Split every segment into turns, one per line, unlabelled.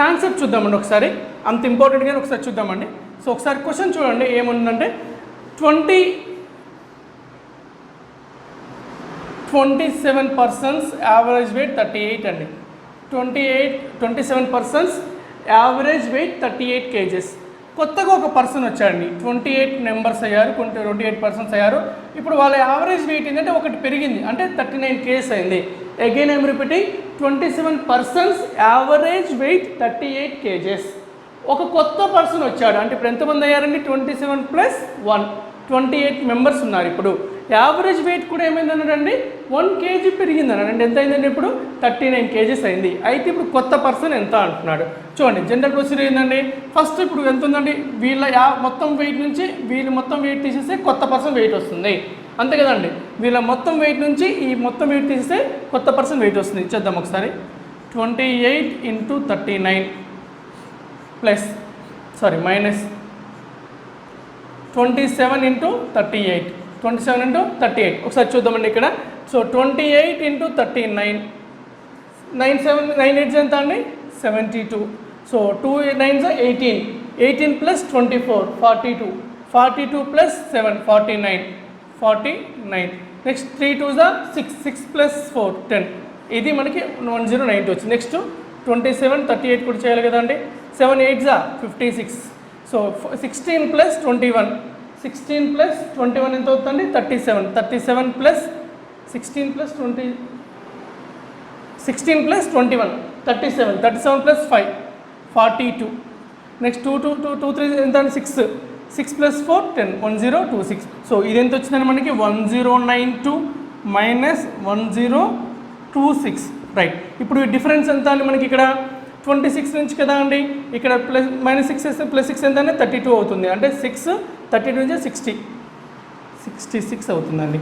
Concept చూద్దామండి ఒకసారి, అంత ఇంపార్టెంట్ కానీ ఒకసారి చూద్దామండి. సో ఒకసారి క్వశ్చన్ చూడండి ఏముందంటే 27 పర్సన్స్ యావరేజ్ వెయిట్ 38 అండి. 27 పర్సన్స్ యావరేజ్ వెయిట్ 38 kgs. కొత్తగా ఒక పర్సన్ వచ్చాడండి, 28 మెంబర్స్ అయ్యారు, 28 పర్సన్స్ అయ్యారు. ఇప్పుడు వాళ్ళ యావరేజ్ వెయిట్ ఏంటంటే ఒకటి పెరిగింది, అంటే 39 kgs అయింది. Again I'm repeating, 27 persons average wait 38 kgs. ఒక కొత్త పర్సన్ వచ్చాడు, అంటే ఇప్పుడు ఎంతమంది అయ్యారండి? 27 + 1, 28 మెంబర్స్ ఉన్నారు. ఇప్పుడు యావరేజ్ వెయిట్ కూడా ఏమైంది అన్నాడండి? 1 kg పెరిగింది అన్నాడు. ఎంత అయిందండి? ఇప్పుడు 39 kgs అయింది. అయితే ఇప్పుడు కొత్త పర్సన్ ఎంత అంటున్నాడు చూడండి. జనరల్ ప్రొసీజర్ ఏంటండి? ఫస్ట్ ఇప్పుడు ఎంత ఉందండి? వీళ్ళ మొత్తం వెయిట్ నుంచి వీళ్ళు మొత్తం వెయిట్ తీసేస్తే కొత్త పర్సన్ వెయిట్ వస్తుంది, అంతే కదండి. వీళ్ళ మొత్తం వెయిట్ నుంచి ఈ మొత్తం వెయిట్ తీసేస్తే కొత్త పర్సన్ వెయిట్ వస్తుంది. చేద్దాం ఒకసారి. 28 × 39 మైనస్ 27 × 38, 27 × 38 ఒకసారి చూద్దామండి ఇక్కడ. సో 28 × 39, 9 8 ఎంత అండి? 72. సో 2 9 18, 18 + 24 42, 42 + 7 49. నెక్స్ట్ 3 2 6, 6 + 4 10. ఇది మనకి 1090 వచ్చింది. నెక్స్ట్ 27 38 కూడా చేయాలి కదండి. 7 8 56. సో 16 + 21, 16 + 21 ఎంత అవుతుంది? 37. 37 + 16 + 20, 16 + 21 37, 37 + 5 42. నెక్స్ట్ 2 2 2 2 3 ఎంత అండి? 6, 6 + 4 10, 1026. సో ఇది ఎంత వచ్చిందని మనకి? 1092 - 1026, రైట్. ఇప్పుడు డిఫరెన్స్ ఎంత అండి మనకి ఇక్కడ? 26 నుంచి కదా అండి, ఇక్కడ -6 వేస్తే +6 ఎంత అంటే 32 అవుతుంది. అంటే 6 32 నుంచి 66 అవుతుందండి.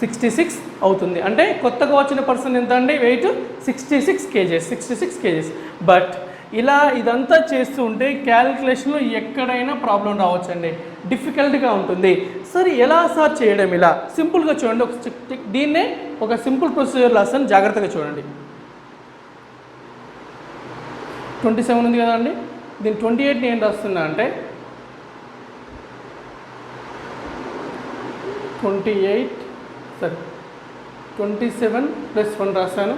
66 అవుతుంది. అంటే కొత్తగా వచ్చిన పర్సన్ ఎంత అండి? Wait 66 kgs. బట్ ఇలా ఇదంతా చేస్తూ ఉంటే క్యాలిక్యులేషన్లో ఎక్కడైనా ప్రాబ్లం రావచ్చండి, డిఫికల్ట్గా ఉంటుంది. సరే ఎలా సార్ చేయడం? ఇలా సింపుల్గా చూడండి. దీన్నే ఒక సింపుల్ ప్రొసీజర్ రాస్తాను, జాగ్రత్తగా చూడండి. 27 ఉంది కదా అండి, దీని 28 నేను రాస్తున్నా అంటే 27 + 1 రాశాను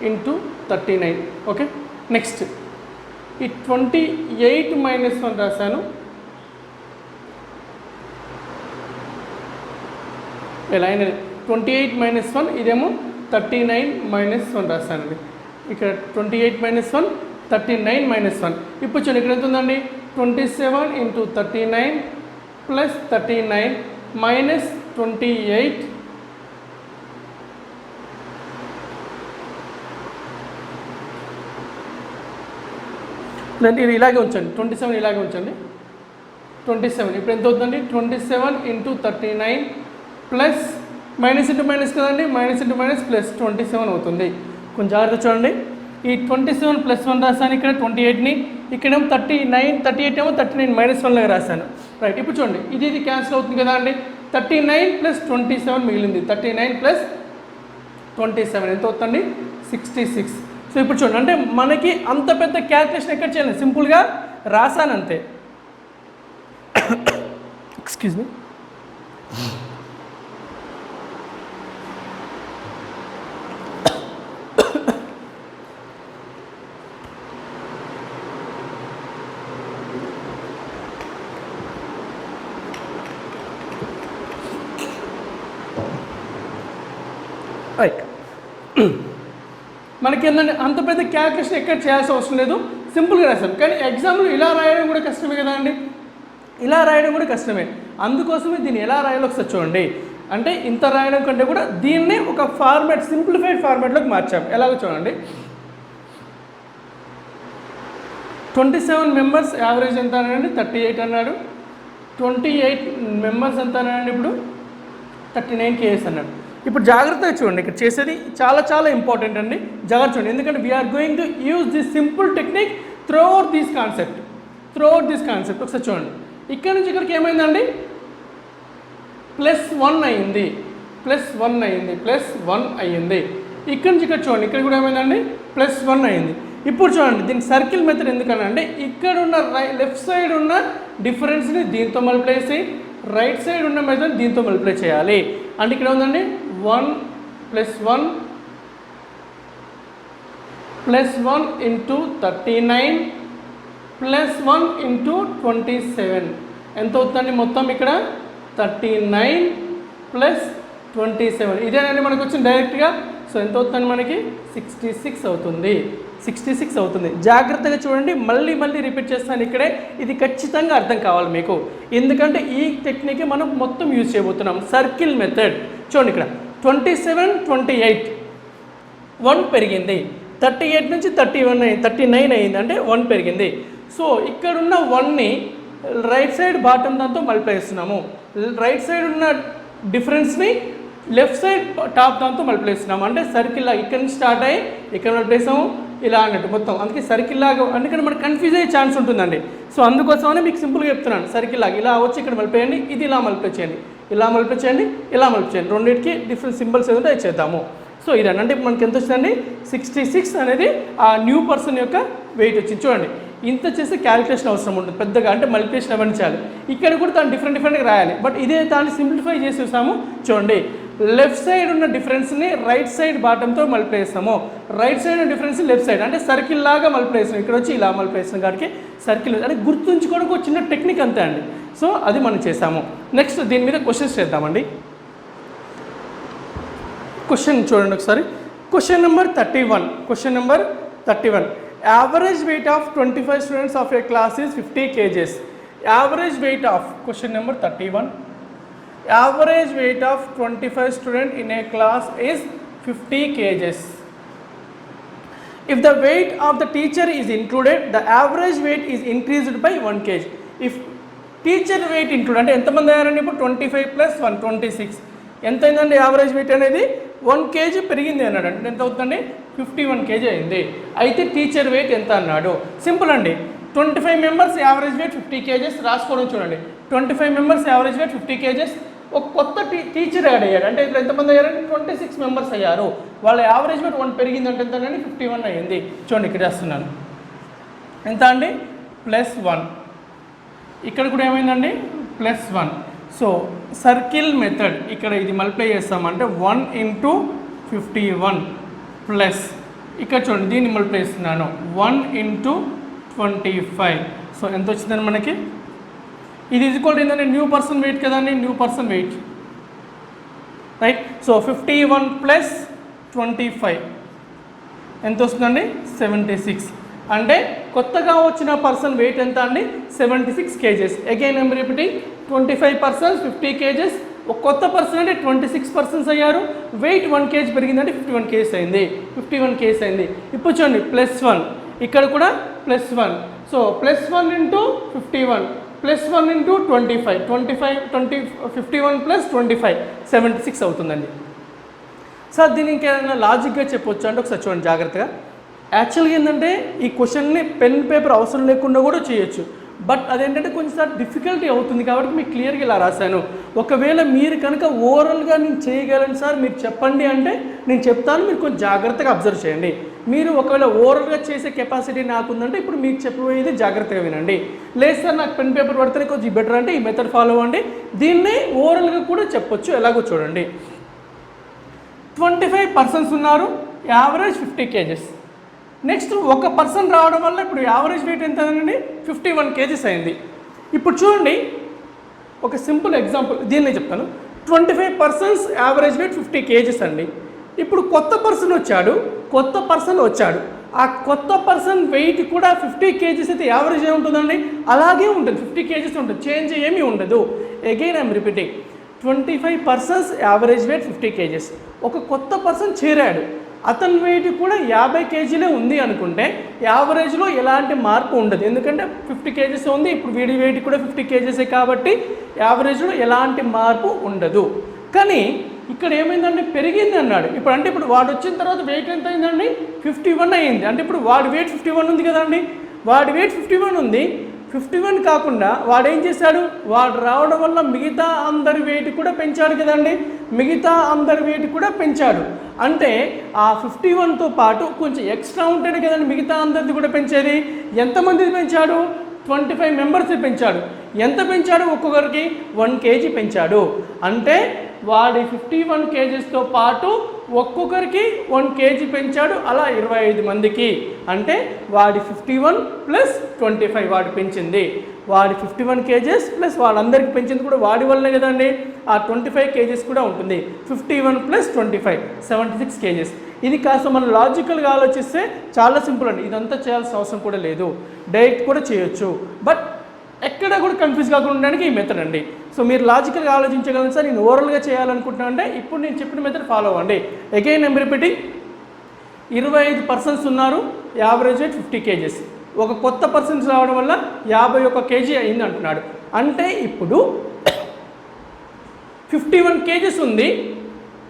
ఇంటూ 39. ఓకే. నెక్స్ట్ ఈ 28 - 1 రాశాను. ఎలా అయినా 28 - 1, ఇదేమో 39 - 1 రాశానండి. ఇక్కడ 28 - 1 39 - 1. ఇప్పుడు చూడండి ఇక్కడ ఎంత ఉందండి? 27 × 39 + 39 - 28 ఇది ఇలాగే ఉంచండి. 27 ఇలాగే ఉంచండి. 27 ఇప్పుడు ఎంత అవుతుందండి? 27 × 39 ప్లస్ మైనస్ ఇంటూ మైనస్ కదండి, మైనస్ ఇంటూ మైనస్ ప్లస్ 27 అవుతుంది. కొంచెం జాగ్రత్త చూడండి. ఈ 27 + 1 రాశాను, ఇక్కడ 28ని, ఇక్కడేమో 38 ఏమో 39 - 1 లాగా రాశాను, రైట్. ఇప్పుడు చూడండి ఇది క్యాన్సిల్ అవుతుంది కదా అండి. 39 + 27 మిగిలింది. 39 + 27 ఎంత అవుతుంది? 66. సో ఇప్పుడు చూడండి, అంటే మనకి అంత పెద్ద క్యాల్కులేషన్ ఎక్కడ చేయాలి? సింపుల్గా రాశాను అంతే. Excuse me. రైట్. మనకి ఏంటంటే అంత పెద్ద క్యాల్కులేషన్ ఎక్కడ చేయాల్సిన అవసరం లేదు, సింపుల్గా రాసాం. కానీ ఎగ్జామ్లో ఇలా రాయడం కూడా కష్టమే కదా అండి, ఇలా రాయడం కూడా కష్టమే. అందుకోసమే దీన్ని ఎలా రాయాలో ఒకసారి చూడండి. అంటే ఇంత రాయడం కంటే కూడా దీన్నే ఒక ఫార్మాట్, సింప్లిఫైడ్ ఫార్మాట్లోకి మార్చాం. ఎలాగో చూడండి. 27 మెంబర్స్ యావరేజ్ ఎంత అన్నాడండి? 38 అన్నాడు. 28 మెంబర్స్ ఎంత అన్నాడండి? ఇప్పుడు 39 kgs అన్నాడు. ఇప్పుడు జాగ్రత్తగా చూడండి, ఇక్కడ చేసేది చాలా చాలా ఇంపార్టెంట్ అండి. జాగ్రత్త చూడండి, ఎందుకంటే we're going to use this simple technique throughout this concept. ఒకసారి చూడండి, ఇక్కడ నుంచి ఇక్కడికి ఏమైందండి? +1 అయింది. ఇక్కడ నుంచి ఇక్కడ చూడండి, ఇక్కడ కూడా ఏమైందండి? +1 అయింది. ఇప్పుడు చూడండి దీని సర్కిల్ మెథడ్ ఎందుకనంటే ఇక్కడ ఉన్న లెఫ్ట్ సైడ్ ఉన్న డిఫరెన్స్ని దీంతో మల్టిప్లై చేసి రైట్ సైడ్ ఉన్న మెథడ్ దీంతో మల్టిప్లై చేయాలి. అంటే ఇక్కడ ఉందండి 1 + 1 ఇంటూ 39 + 1 ఇంటూ 27 ఎంత అవుతుందండి మొత్తం ఇక్కడ 39 + 27 ఇదేనండి మనకు వచ్చింది డైరెక్ట్గా. సో ఎంత అవుతుందండి మనకి 66 అవుతుంది. 66 అవుతుంది. జాగ్రత్తగా చూడండి, మళ్ళీ రిపీట్ చేస్తాను ఇక్కడే. ఇది ఖచ్చితంగా అర్థం కావాలి మీకు, ఎందుకంటే ఈ టెక్నిక్ మనం మొత్తం యూజ్ చేయబోతున్నాం. సర్కిల్ మెథడ్ చూడండి, ఇక్కడ 27 28 1 పెరిగింది, 38 నుంచి 39 అయింది, అంటే 1 పెరిగింది. సో ఇక్కడున్న 1ని రైట్ సైడ్ బాటమ్ దాంతో మల్టిప్లై చేస్తున్నాము. రైట్ సైడ్ ఉన్న డిఫరెన్స్ని లెఫ్ట్ సైడ్ టాప్ దాంతో మల్టిప్లై చేస్తున్నాము. అంటే సర్కిల్ లాగా ఇక్కడ నుంచి స్టార్ట్ అయ్యి ఇక్కడ మల్టిప్లై చేసాము ఇలా అన్నట్టు మొత్తం. అందుకే సర్కిల్ లాగా, అందుకని మనకు కన్ఫ్యూజ్ అయ్యే ఛాన్స్ ఉంటుందండి. సో అందుకోసమనే మీకు సింపుల్గా చెప్తున్నాను. సర్కిల్ లాగా ఇలా వచ్చి ఇక్కడ మల్టిప్లై చేయండి, ఇది ఇలా మల్టిప్లై చేయండి, ఇలా మల్టిప్లై చేయండి, ఇలా మల్టిప్లై చేయండి. రెండింటికి డిఫరెంట్ సింబల్స్ ఏదంటే అది చేద్దాము. సో ఇదండి, అంటే మనకి ఎంత వచ్చిందండి 66 అనేది ఆ న్యూ పర్సన్ యొక్క వెయిట్ వచ్చింది. చూడండి, ఇంత చేస్తే క్యాలిక్యులేషన్ అవసరం ఉంటుంది పెద్దగా, అంటే మల్టిప్లికేషన్ అవన్నీ చేయాలి. ఇక్కడ కూడా దాన్ని డిఫరెంట్గా రాయాలి. బట్ ఇదే దాన్ని సింప్లిఫై చేసి చూసాము. చూడండి, లెఫ్ట్ సైడ్ ఉన్న డిఫరెన్స్ని రైట్ సైడ్ బాటంతో మల్టిప్లై చేస్తాము, రైట్ సైడ్ ఉన్న డిఫరెన్స్ లెఫ్ట్ సైడ్, అంటే సర్కిల్ లాగా మల్టిప్లై చేస్తాం. ఇక్కడ వచ్చి ఇలా మల్టిప్లై చేస్తాం కాబట్టి సర్కిల్, అంటే గుర్తుంచుకోవడానికి ఒక చిన్న టెక్నిక్ అంతే అండి. సో అది మనం చేసాము. నెక్స్ట్ దీని మీద క్వశ్చన్స్ చేద్దామండి. క్వశ్చన్ చూడండి ఒకసారి. Question number 31. Average weight of 25 students of a class is 50 kgs. Average weight of, question number 31. Average weight of 25 students in a class is 50 kgs. If the weight of the teacher is included, the average weight is increased by 1 kg. If teacher weight included, అంటే ఎంతమంది అయ్యారండి ఇప్పుడు 25 + 1 26 ఎంత అయిందండి average wait అనేది 1 kg పెరిగింది అన్నాడు. అంటే ఎంత అవుతుందండి 51 kg అయింది. అయితే టీచర్ వెయిట్ ఎంత అన్నాడు? సింపుల్ అండి, 25 మెంబర్స్ యావరేజ్ వెయిట్ 50 kgs రాసుకోవడం. చూడండి, 25 మెంబర్స్ యావరేజ్ వెయిట్ 50 kgs. ఒక కొత్త టీచర్ యాడ్ అయ్యాడు, అంటే ఇప్పుడు ఎంతమంది అయ్యారంటే 26 మెంబర్స్ అయ్యారు. వాళ్ళ యావరేజ్ వెయిట్ 1 పెరిగింది అంటే ఎంతండి 51 అయ్యింది. చూడండి ఇక్కడ చేస్తున్నాను ఎంత అండి +1, ఇక్కడ కూడా ఏమైందండి +1. సో సర్కిల్ మెథడ్ ఇక్కడ ఇది మల్టిప్లై చేస్తామంటే 1 × 51 ప్లస్ ఇక్కడ చూడండి దీన్ని మల్టిప్లై చేస్తున్నాను 1 × 25. సో ఎంత వచ్చిందని మనకి ఇది ఈక్వల్ ఏంటంటే న్యూ పర్సన్ వెయిట్ కదండి, new person weight right. So 51 + 25 ఎంత వస్తుందండి 76. అంటే కొత్తగా వచ్చిన పర్సన్ వెయిట్ ఎంత అండి 76 kgs. Again I'm repeating, 25 persons 50 kgs. ఒక కొత్త పర్సన్ అంటే 26 persons అయ్యారు. వెయిట్ 1 kg పెరిగిందంటే 51 kgs అయింది, 51 kgs అయింది. ఇప్పుడు చూడండి +1, ఇక్కడ కూడా +1. సో +1 × 51 +1 × 25 51 + 25 76 అవుతుందండి. సార్ దీన్ని ఇంకేమైనా లాజిక్గా చెప్పొచ్చు అంటే ఒకసారి చూడండి జాగ్రత్తగా. యాక్చువల్గా ఏంటంటే ఈ క్వశ్చన్ని పెన్ పేపర్ అవసరం లేకుండా కూడా చేయొచ్చు. బట్ అదేంటంటే కొంచెం డిఫికల్టీ అవుతుంది కాబట్టి మీకు క్లియర్గా ఇలా రాశాను. ఒకవేళ మీరు కనుక ఓవరాల్గా నేను చేయగలను సార్ మీరు చెప్పండి అంటే నేను చెప్తాను, మీరు కొంచెం జాగ్రత్తగా అబ్జర్వ్ చేయండి. మీరు ఒకవేళ ఓవరాల్గా చేసే కెపాసిటీ నాకుందంటే ఇప్పుడు మీకు చెప్పబోయేది జాగ్రత్తగా వినండి. లేదు సార్ నాకు పెన్ పేపర్ పడితేనే కొంచెం బెటర్ అంటే ఈ మెథడ్ ఫాలో అవ్వండి. దీన్ని ఓవరాల్గా కూడా చెప్పొచ్చు. ఎలాగో చూడండి, 25 persons ఉన్నారు, యావరేజ్ 50 kgs. నెక్స్ట్ ఒక పర్సన్ రావడం వల్ల ఇప్పుడు యావరేజ్ వెయిట్ ఎంత అండి 51 kgs అయింది. ఇప్పుడు చూడండి ఒక సింపుల్ ఎగ్జాంపుల్ దీన్ని చెప్తాను. 25 persons యావరేజ్ వెయిట్ 50 kgs అండి. ఇప్పుడు కొత్త పర్సన్ వచ్చాడు. ఆ కొత్త పర్సన్ వెయిట్ కూడా 50 kgs అయితే యావరేజ్ ఏముంటుందండి అలాగే ఉంటుంది, 50 kgs ఉంటుంది, చేంజ్ ఏమీ ఉండదు. Again I'm repeating, 25 persons average wait 50 kgs. ఒక కొత్త పర్సన్ చేరాడు, అతని వెయిట్ కూడా 50 kgలే ఉంది అనుకుంటే యావరేజ్లో ఎలాంటి మార్పు ఉండదు. ఎందుకంటే 50 kgs ఉంది, ఇప్పుడు వీడి వెయిట్ కూడా 50 kgs కాబట్టి యావరేజ్లో ఎలాంటి మార్పు ఉండదు. కానీ ఇక్కడ ఏమైందండి పెరిగింది అన్నాడు. ఇప్పుడు వాడు వచ్చిన తర్వాత వెయిట్ ఎంత అయిందండి 51 అయింది. అంటే ఇప్పుడు వాడి వెయిట్ 51 ఉంది కదండి, వాడి వెయిట్ 51 ఉంది. 51 కాకుండా వాడు ఏం చేశాడు, వాడు రావడం వల్ల మిగతా అందరి వెయిట్ కూడా పెంచాడు కదండి, మిగతా అందరి వెయిట్ కూడా పెంచాడు. అంటే ఆ 51తో పాటు కొంచెం ఎక్స్ట్రా ఉంటేనే కదండి మిగతా అందరిది కూడా పెంచేది. ఎంతమంది పెంచాడు? 25 మెంబర్స్ పెంచాడు. ఎంత పెంచాడు? ఒక్కొక్కరికి 1 kg పెంచాడు. అంటే వాడి 51 kgsతో పాటు ఒక్కొక్కరికి 1 kg పెంచాడు. అలా 25 మందికి. అంటే వాడి 51 ప్లస్ 25 వాడు పెంచింది. వాడి 51 kgs ప్లస్ వాళ్ళందరికీ పెంచింది కూడా వాడి వల్లనే కదండి. ఆ 25 kgs కూడా ఉంటుంది. 51 ప్లస్ 25 76 kgs. ఇది కాస్త మనం లాజికల్గా ఆలోచిస్తే చాలా సింపుల్ అండి. ఇదంతా చేయాల్సిన అవసరం కూడా లేదు. డైరెక్ట్ కూడా చేయొచ్చు. బట్ ఎక్కడ కూడా కన్ఫ్యూజ్ కాకుండా ఉండడానికి ఈ మెథడ్ అండి. సో మీరు లాజికల్గా ఆలోచించగలను సార్, నేను ఓవరాల్గా చేయాలనుకుంటున్నాను అంటే ఇప్పుడు నేను చెప్పిన మెథడ్ ఫాలో అవ్వండి. అగైన్ ఐమ్ రిపీటింగ్, 25 పర్సన్స్ ఉన్నారు, యావరేజ్ వెయిట్ 50 kgs. ఒక కొత్త పర్సన్స్ రావడం వల్ల 51 kg అయింది అంటున్నాడు. అంటే ఇప్పుడు 51 kgs ఉంది,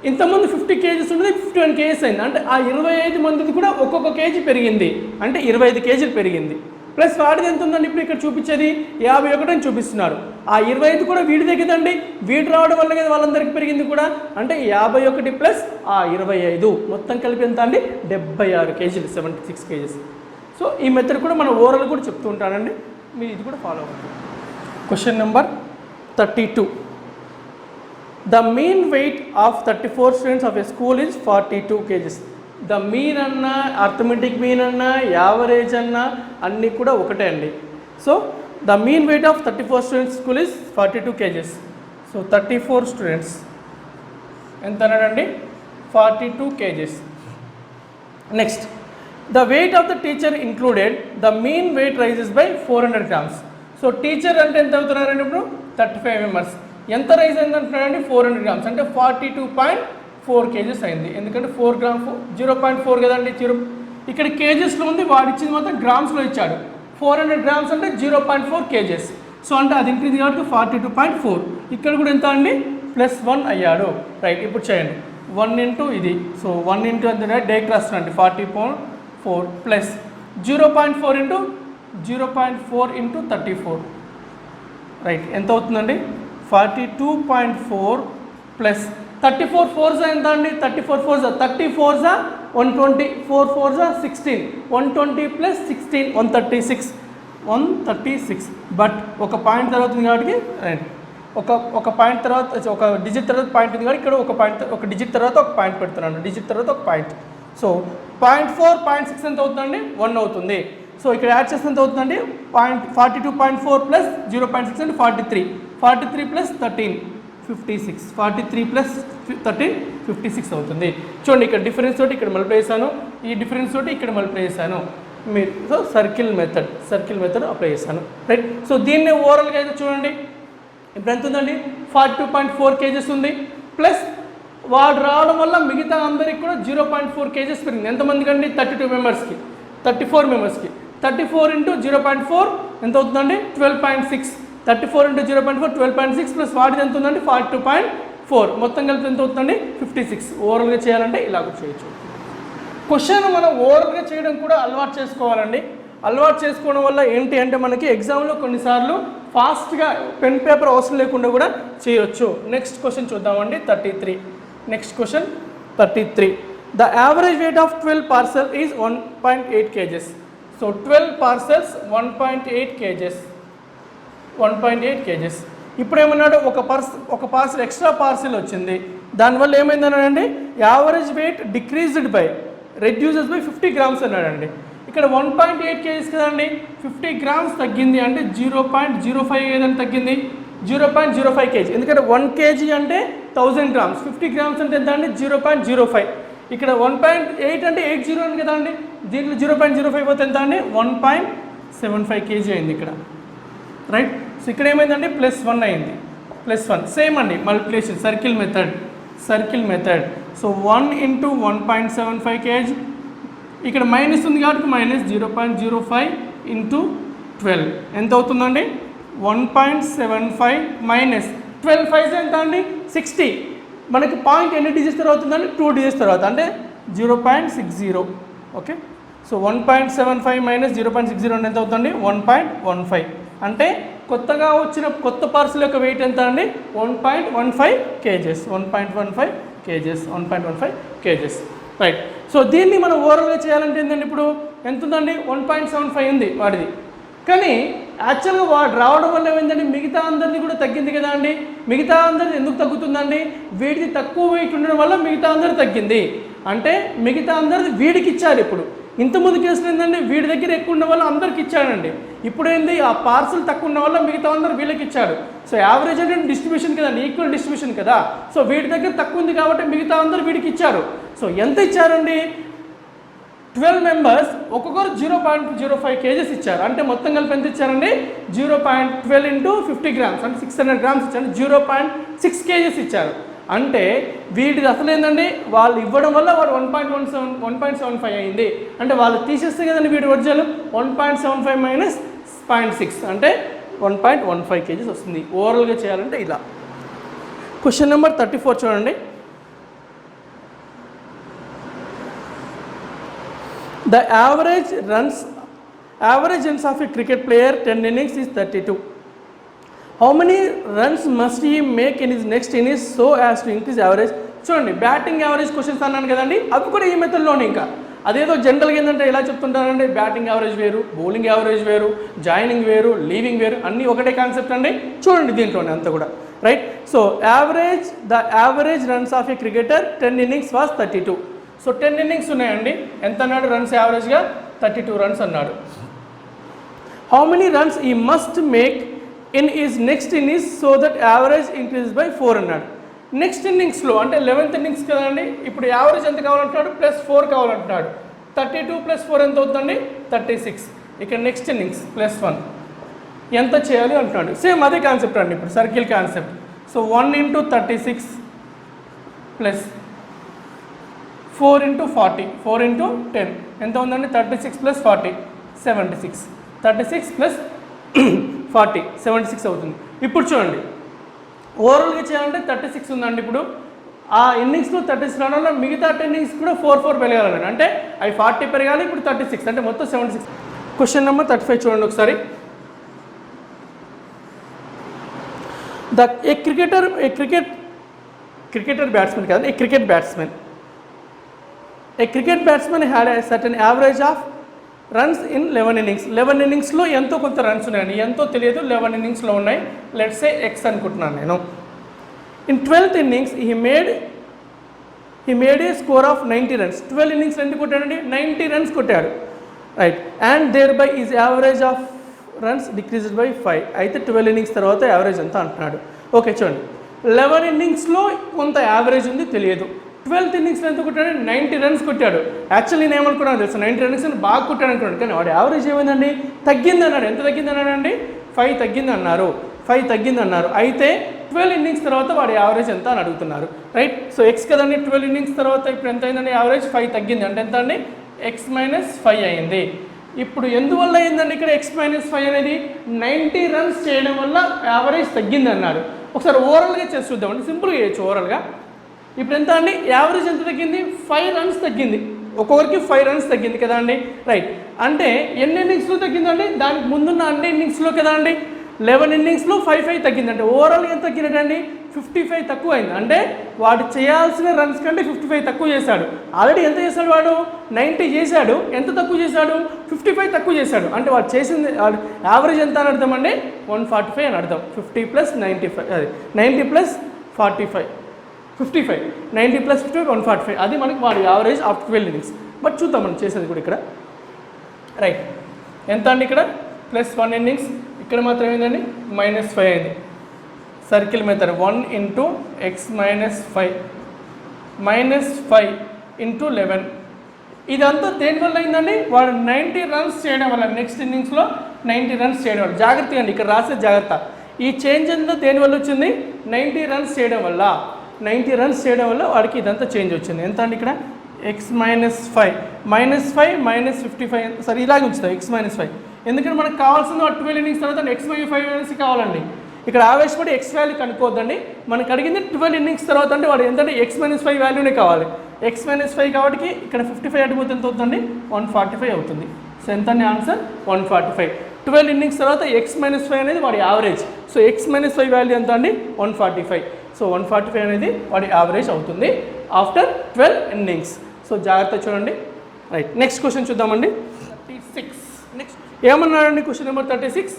ఇంతకుముందు 50 kgs ఉంది, 51 kgs అయింది. అంటే ఆ 25 మందిది కూడా ఒక్కొక్క కేజీ పెరిగింది. అంటే 25 kgలు పెరిగింది. ప్లస్ వాడిది ఎంత ఉందండి? ఇప్పుడు ఇక్కడ చూపించేది 51 అని చూపిస్తున్నారు. ఆ 25 కూడా వీడిదే కదండి. వీడు రావడం వల్ల కదా వాళ్ళందరికీ పెరిగింది కూడా. అంటే 51 ప్లస్ ఆ 25 మొత్తం కలిపి ఎంత అండి? 76 kgలు, 76 kgs. సో ఈ మెథడ్ కూడా మనం ఓవరాల్ కూడా చెప్తూ ఉంటానండి, మీరు ఇది కూడా ఫాలో అవ్వండి. Question number 32. The mean weight of 34 students of a school is 42 kgs. The mean అన్నా, అర్థమెటిక్ మీన్ అన్నా, యావరేజ్ అన్నా అన్నీ కూడా ఒకటే అండి. So the mean weight of 34 students school is 42 kgs. So 34 students ఎంత అన్నాడండి? 42 kgs. Next, the weight of the teacher included the mean weight rises by 400 grams. So teacher అంటే ఎంత అవుతున్నారండి ఇప్పుడు? 35 members. ఎంత రైజ్ అయింది అంటున్నాడండి? 400 grams. అంటే 42.4 kgs అయింది. ఎందుకంటే 4 grams 0.4 కదండి. ఇక్కడ కేజెస్లో ఉంది, వాడు ఇచ్చింది మాత్రం గ్రామ్స్లో ఇచ్చాడు. 400 grams అంటే 0.4 kgs. సో అంటే అది ఇంక్రీజ్ కాబట్టి 42.4. ఇక్కడ కూడా ఎంత అండి? +1 అయ్యాడు. రైట్, ఇప్పుడు చేయండి. 1 ఇంటూ ఇది. సో 1 ఇంటూ ఎంత డైరెక్ట్ రాస్తున్నాండి, 40.4 ప్లస్ 0.4 ఇంటూ 0.4 ఇంటూ 34. రైట్, ఎంత అవుతుందండి? 42.4 ప్లస్ 34 4s ఎంత అండి? 34 4s 120, 4 4s 16, 120 ప్లస్ 16 136. బట్ ఒక పాయింట్ తర్వాత ఉంది కాబట్టి ఒక పాయింట్ తర్వాత ఒక డిజిట్ తర్వాత పాయింట్ ఉంది కాబట్టి ఇక్కడ ఒక డిజిట్ తర్వాత ఒక పాయింట్ పెడుతున్నాను, డిజిట్ తర్వాత ఒక పాయింట్. సో 0.4 0.6 ఎంత అవుతుందండి? 1 అవుతుంది. సో ఇక్కడ యాడ్ చేస్తే ఎంత అవుతుందండి? 42.4 ప్లస్ 0.6 అంటే 43 ప్లస్ 13 56, 43 ప్లస్ 13 56 అవుతుంది. చూడండి, ఇక్కడ డిఫరెన్స్ తోటి ఇక్కడ మల్టిప్లై చేశాను, ఈ డిఫరెన్స్ తోటి ఇక్కడ మల్టిప్లై చేశాను. మీరు సో సర్కిల్ మెథడ్ అప్లై చేశాను. రైట్, సో దీన్ని ఓవరాల్గా అయితే చూడండి ఇప్పుడు ఎంత ఉందండి? 42.4 kgs ఉంది. ప్లస్ వాడు రావడం వల్ల మిగతా అందరికి కూడా 0.4 kgs పెరిగింది. ఎంతమందికి అండి? 32 మెంబర్స్కి, 34 మెంబర్స్కి. 34 ఇంటూ 0.4 ఎంత అవుతుందండి? 12.6. 34 ఇంటూ 0.4 12.6 ప్లస్ వాడిది ఎంత ఉందండి? 42.4. మొత్తం కలిపి ఎంత అవుతుందండి? 56. ఓవరాల్గా చేయాలంటే ఇలా కూడా చేయొచ్చు. క్వశ్చన్ మనం ఓవరాల్గా చేయడం కూడా అలవాటు చేసుకోవాలండి. అలవాటు చేసుకోవడం వల్ల ఏంటి అంటే మనకి ఎగ్జామ్లో కొన్నిసార్లు ఫాస్ట్గా పెన్ పేపర్ అవసరం లేకుండా కూడా చేయొచ్చు. నెక్స్ట్ క్వశ్చన్ చూద్దామండి, 33. Next question 33. The average weight of 12 parcels is 1.8 kgs. So 12 parcels 1.8 kgs. ఇప్పుడు ఏమన్నాడు? ఒక పార్సల్ ఎక్స్ట్రా పార్సల్ వచ్చింది, దానివల్ల ఏమైందన్నాడండి? Average weight reduces by 50 grams అన్నాడండి. ఇక్కడ 1.8 kgs కదండి, 50 grams తగ్గింది అంటే 0.05 ఏదైనా తగ్గింది, 0.05 kg. ఎందుకంటే 1 kg అంటే 1000 grams, 50 grams అంటే ఎంత అండి? 0.05. ఇక్కడ 1.8 అంటే 80 అని కదా అండి, దీంట్లో 0.05 పోతే ఎంత అండి? 1.75 kg అయింది ఇక్కడ. రైట్, సో ఇక్కడ ఏమైందండి? +1 అయింది, +1. సేమ్ అండి multiplication, circle method. So 1 into 1.75 kg. ఇక్కడ మైనస్ ఉంది కాబట్టి మైనస్ 0.05 ఇంటూ 12 ఎంత అవుతుందండి? 1.75 మైనస్ 12 5 ఎంత అండి? 60. మనకి పాయింట్ ఎన్ని డిజిట్స్ తర్వాత అవుతుందండి? 2 డిజిట్స్ తర్వాత, అంటే 0.60. ఓకే, సో 1.75 మైనస్ 0.60 అంటే ఎంత అవుతుంది? 1.15. అంటే కొత్త పార్సల్ యొక్క వెయిట్ ఎంత అండి? 1.15 kgs. kgs, 1.15 kgs, right. So దీన్ని మనం ఓవరాల్గా చేయాలంటే ఏంటంటే ఇప్పుడు ఎంత ఉందండి, 1.75 ఉంది వాడిది. కానీ యాక్చువల్గా వాడు రావడం వల్ల ఏమైందండి, మిగతా అందరినీ కూడా తగ్గింది కదా అండి. మిగతా అందరిది ఎందుకు తగ్గుతుందండి, వీడిది తక్కువ వెయిట్ ఉండడం వల్ల మిగతా అందరు తగ్గింది. అంటే మిగతా అందరిది వీడికి ఇచ్చారు. ఇప్పుడు ఇంతకుముందు కేసులు ఏంటంటే వీడి దగ్గర ఎక్కువ ఉన్న వల్ల అందరికి ఇచ్చాడండి. ఇప్పుడు ఏంది, ఆ పార్సల్ తక్కువ ఉన్న వల్ల మిగతా అందరూ వీళ్ళకి ఇచ్చాడు. సో యావరేజ్ అంటే డిస్ట్రిబ్యూషన్ కదండి, ఈక్వల్ డిస్ట్రిబ్యూషన్ కదా. సో వీడి దగ్గర తక్కువ ఉంది కాబట్టి మిగతా అందరూ వీడికి ఇచ్చారు. సో ఎంత ఇచ్చారండి, 12 మెంబర్స్ ఒక్కొక్కరు 0.05 kgs ఇచ్చారు. అంటే మొత్తం కలిపి ఎంత ఇచ్చారండి, 0.12 into 50 grams అంటే 600 grams ఇచ్చారు. 0.6 kgs ఇచ్చారు. అంటే వీటిది అసలు ఏంటండి, వాళ్ళు ఇవ్వడం వల్ల వాడు 1.75 అయింది. అంటే వాళ్ళు తీసేస్తే కదండి వీడి ఒరిజినల్ 1.75 మైనస్ 0.6 అంటే 1.15 kgs వస్తుంది. ఓవరాల్గా చేయాలంటే ఇలా. క్వశ్చన్ నెంబర్ 34 చూడండి. The average runs of a cricket player 10 innings is 32. How many runs must he make in his next innings so as to increase average? చూడండి, బ్యాటింగ్ యావరేజ్ క్వశ్చన్స్ అన్నాను కదండి, అవి కూడా ఈ మెథడ్లోనే. ఇంకా అదేదో జనరల్గా ఏంటంటే ఎలా చెప్తుంటారంటే బ్యాటింగ్ యావరేజ్ వేరు, బౌలింగ్ యావరేజ్ వేరు, జాయినింగ్ వేరు, లీవింగ్ వేరు, అన్నీ ఒకటే కాన్సెప్ట్ అండి. చూడండి దీంట్లోనే అంతా కూడా, right. So the average runs of A cricketer 10 innings was 32. So 10 innings ఉన్నాయండి. ఎంత అన్నాడు రన్స్ యావరేజ్గా, 32 runs అన్నాడు. హౌ మెనీ రన్స్ ఈ must make in is next innings so that average increase by 4 అన్నాడు. నెక్స్ట్ ఇన్నింగ్స్లో అంటే 11th innings కదండి. ఇప్పుడు యావరేజ్ ఎంత కావాలంటున్నాడు, +4 కావాలంటున్నాడు. 32 + 4 ఎంత అవుతుందండి, 36. ఇక్కడ నెక్స్ట్ ఇన్నింగ్స్ +1 ఎంత చేయాలి అంటున్నాడు. సేమ్ అదే కాన్సెప్ట్ అండి, ఇప్పుడు circle concept. So 1 into 36 plus 4 into 40, 4 into 10 ఎంత ఉందండి, 36 + 40 76. 36 + 40 76 అవుతుంది. ఇప్పుడు చూడండి ఓవరాల్గా చేయాలంటే 36 ఉందండి. ఇప్పుడు ఆ ఇన్నింగ్స్లో 36 రావడం వల్ల మిగతా 10 innings కూడా 4 పెరగాలండి. అంటే అవి 40 పెరగాలి, ఇప్పుడు 36 అంటే మొత్తం 76. క్వశ్చన్ నెంబర్ 35 చూడండి ఒకసారి. క్రికెటర్ బ్యాట్స్మెన్ కాదు, A cricket batsman had a certain average of runs in 11 innings. 11 inningsలో ఎంతో కొంత రన్స్ ఉన్నాయండి, ఎంతో తెలియదు, 11 inningsలో ఉన్నాయి. లెట్స్ సే X అనుకుంటున్నాను నేను. In 12th innings he made a score of 90 runs. 12 innings ఎందుకు కొట్టాడండి, 90 runs కొట్టాడు, right. And thereby is average of runs decreased by 5. అయితే 12 innings తర్వాత యావరేజ్ ఎంత అంటున్నాడు. ఓకే చూడండి, 11 inningsలో కొంత యావరేజ్ ఉంది, తెలియదు. 12th innings ఎంత కొట్టాడు, 90 runs కొట్టాడు. యాక్చువల్లీ నేను ఏమనుకున్నాను తెలుసు, 90 runs అని బాగా కొట్టాడు అనుకున్నాడు. కానీ వాడు యావరేజ్ ఏమైందండి, తగ్గింది అన్నాడు. ఎంత తగ్గింది అన్నాడండి, 5 తగ్గింది అన్నారు. 5 తగ్గింది అన్నారు. అయితే 12 innings తర్వాత వాడి యావరేజ్ ఎంత అని అడుగుతున్నారు, రైట్. సో X కదండి, 12 innings తర్వాత ఇప్పుడు ఎంత అయిందండి, యావరేజ్ 5 తగ్గింది. అంటే ఎంత అండి, X - 5 అయింది. ఇప్పుడు ఎందువల్ల అయిందండి ఇక్కడ X - 5 అనేది, 90 runs చేయడం వల్ల యావరేజ్ తగ్గింది అన్నాడు. ఒకసారి ఓవరాల్గా చేసి చూద్దామండి, సింపుల్గా చేయొచ్చు ఓవరాల్గా. ఇప్పుడు ఎంత అండి, యావరేజ్ ఎంత తగ్గింది, 5 runs తగ్గింది. ఒక్కొక్కరికి 5 runs తగ్గింది కదా అండి, రైట్. అంటే ఎన్ని ఇన్నింగ్స్లో తగ్గిందండి, దానికి ముందున్న అన్ని ఇన్నింగ్స్లో కదా అండి. 11 inningsలో 5 తగ్గిందంటే ఓవరాల్గా ఎంత తగ్గినట్టండి, 55 తక్కువ అయింది. అంటే వాడు చేయాల్సిన రన్స్ కంటే 55 తక్కువ చేశాడు. ఆల్రెడీ ఎంత చేశాడు వాడు, 90 చేశాడు. ఎంత తక్కువ చేశాడు, 55 తక్కువ చేశాడు. అంటే వాడు చేసింది యావరేజ్ ఎంత అని అర్థం అండి, 145 అని అర్థం. 50 + 95 అది 90 + 45 55, 90 + 50 145. అది మనకి వాడి యావరేజ్ ఆఫ్టర్ 12 innings. బట్ చూద్దాం మనం చేసేది కూడా ఇక్కడ, రైట్. ఎంత అండి ఇక్కడ +1 innings, ఇక్కడ మాత్రం ఏంటండి -5 అయింది. Circle method 1 into X - 5 -5 into 11. ఇదంతా దేనివల్ల అయిందండి, వాడు 90 runs చేయడం వల్ల, నెక్స్ట్ ఇన్నింగ్స్లో 90 runs చేయడం వల్ల. జాగ్రత్తగా అండి ఇక్కడ రాసే జాగ్రత్త. ఈ చేంజ్ అంతా దేనివల్ల వచ్చింది, 90 runs చేయడం వల్ల. 90 runs చేయడం వల్ల వాడికి ఇదంతా చేంజ్ వచ్చింది. ఎంత అండి ఇక్కడ X - 5 -5 -55. సరే ఇలాగే ఉంచుతాం X - 5. ఎందుకంటే మనకు కావాల్సింది 12 innings తర్వాత X - 5 కావాలండి. ఇక్కడ ఆవేశపడి X వాల్యూ కనుక్కోవద్దండి. మనకు అడిగింది 12 innings తర్వాత, అంటే వాడు ఎంతంటే X - 5 వాల్యూనే కావాలి. X - 5 కాబట్టి ఇక్కడ 55 అడిగిపోతే ఎంత అవుతుంది, 145 అవుతుంది. సో ఎంత అండి ఆన్సర్, 145. 12 innings తర్వాత X - 5 అనేది వాడి యావరేజ్. సో X - 5 వాల్యూ ఎంత అండి, 145. సో 145 అనేది వాడి యావరేజ్ అవుతుంది. After 12 innings. సో జాగ్రత్త చూడండి. రైట్, నెక్స్ట్ క్వశ్చన్ చూద్దామండి. 36 నెక్స్ట్ ఏమన్నాడండి question number 36.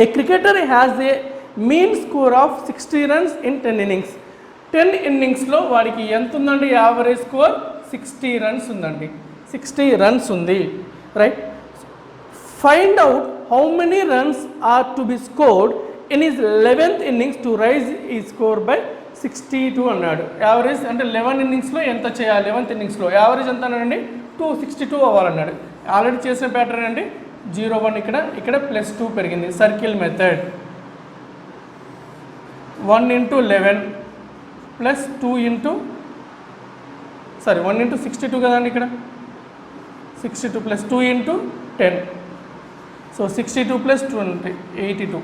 A cricketer has a mean score of 60 runs in 10 innings. 10 inningsలో వాడికి ఎంత ఉందండి యావరేజ్ స్కోర్? 60 runs ఉందండి. 60 runs ఉంది. Right, find out how many runs are to be scored in his 11th innings to raise ఈ score by 62 అన్నాడు. Average అంటే 11 inningsలో ఎంత చేయాలి? 11th innings యావరేజ్ ఎంత అన్నాడండి? 262 అవ్వాలన్నాడు. ఆల్రెడీ చేసిన ప్యాటర్న్ అండి. 0-1 ఇక్కడ +2 పెరిగింది. Circle method 1 into 11 + 2 into 1 into 62 కదండి. ఇక్కడ 62 + 2 into 10. సో 62 + 20 82.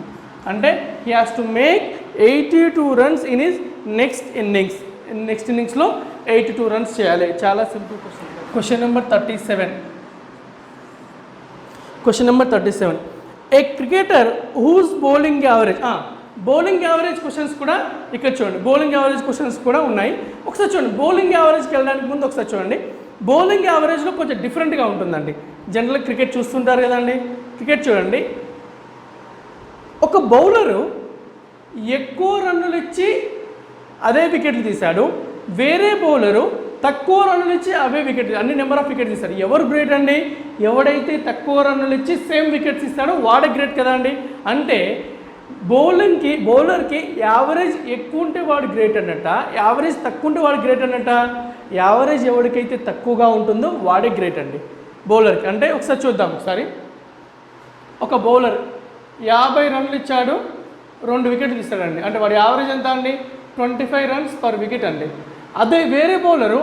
అంటే he has to make 82 runs in his next innings. Next ఇన్నింగ్స్లో 82 runs చేయాలి. చాలా simple question. Question number 37. Question number 37. A cricketer whose bowling average. Bowling average questions కూడా ఇక్కడ చూడండి. Bowling average questions కూడా ఉన్నాయి. ఒకసారి చూడండి. బౌలింగ్ యావరేజ్కి వెళ్ళడానికి ముందు ఒకసారి చూడండి. బౌలింగ్ యావరేజ్లో కొంచెం డిఫరెంట్గా ఉంటుందండి. జనరల్గా క్రికెట్ చూస్తుంటారు కదండి. క్రికెట్ చూడండి, ఒక బౌలరు ఎక్కువ రన్నులు ఇచ్చి అదే వికెట్లు తీశాడు, వేరే బౌలరు తక్కువ రన్నులు ఇచ్చి అవే వికెట్లు, అన్ని నెంబర్ ఆఫ్ వికెట్స్ ఇస్తాడు. ఎవరు గ్రేట్ అండి? ఎవడైతే తక్కువ రన్నులు ఇచ్చి సేమ్ వికెట్స్ ఇస్తాడో వాడే గ్రేట్ కదా అండి. అంటే బౌలర్కి యావరేజ్ ఎక్కువ ఉంటే వాడు గ్రేట్ అన్నట్ట, యావరేజ్ తక్కువ ఉంటే వాడు గ్రేట్ అన్నట్ట. యావరేజ్ ఎవరికైతే తక్కువగా ఉంటుందో వాడే గ్రేట్ అండి బౌలర్కి. అంటే ఒకసారి చూద్దాం. ఒకసారి ఒక బౌలర్ 50 రన్లు ఇచ్చాడు, 2 వికెట్లు తీస్తాడండి. అంటే వాడి యావరేజ్ ఎంత అండి? 25 runs per wicket అండి. అదే వేరే బౌలరు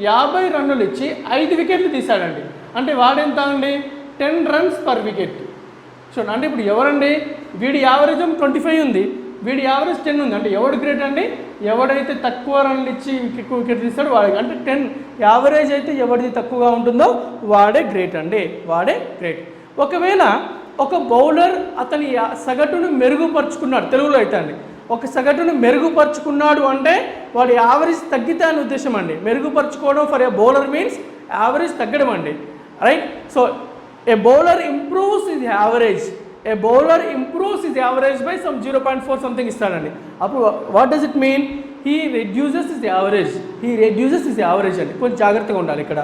50 రన్నులు ఇచ్చి 5 వికెట్లు తీశాడండి. అంటే వాడెంత అండి? 10 runs per wicket. చూడండి, అంటే ఇప్పుడు ఎవరండి? వీడి యావరేజ్ 25 ఉంది, వీడి యావరేజ్ 10 ఉంది. అంటే ఎవడు గ్రేట్ అండి? ఎవడైతే తక్కువ రన్లు ఇచ్చి ఎక్కువ వికెట్ తీస్తాడో వాడే. అంటే 10 యావరేజ్ అయితే ఎవరిది తక్కువగా ఉంటుందో వాడే గ్రేట్ అండి, వాడే గ్రేట్. ఒకవేళ ఒక బౌలర్ అతని సగటును మెరుగుపరుచుకున్నాడు, తెలుగులో అయితే అండి, ఒక సగటును మెరుగుపరుచుకున్నాడు అంటే వాడి యావరేజ్ తగ్గితే అని ఉద్దేశం అండి. మెరుగుపరుచుకోవడం for a bowler means average తగ్గడం అండి. Right, so a bowler improves his average, a bowler improves his average by some 0.4 something ఇస్తాడండి. అప్పుడు what does it mean? He reduces his average, he reduces his average అండి. కొంచెం జాగ్రత్తగా ఉండాలి, ఇక్కడ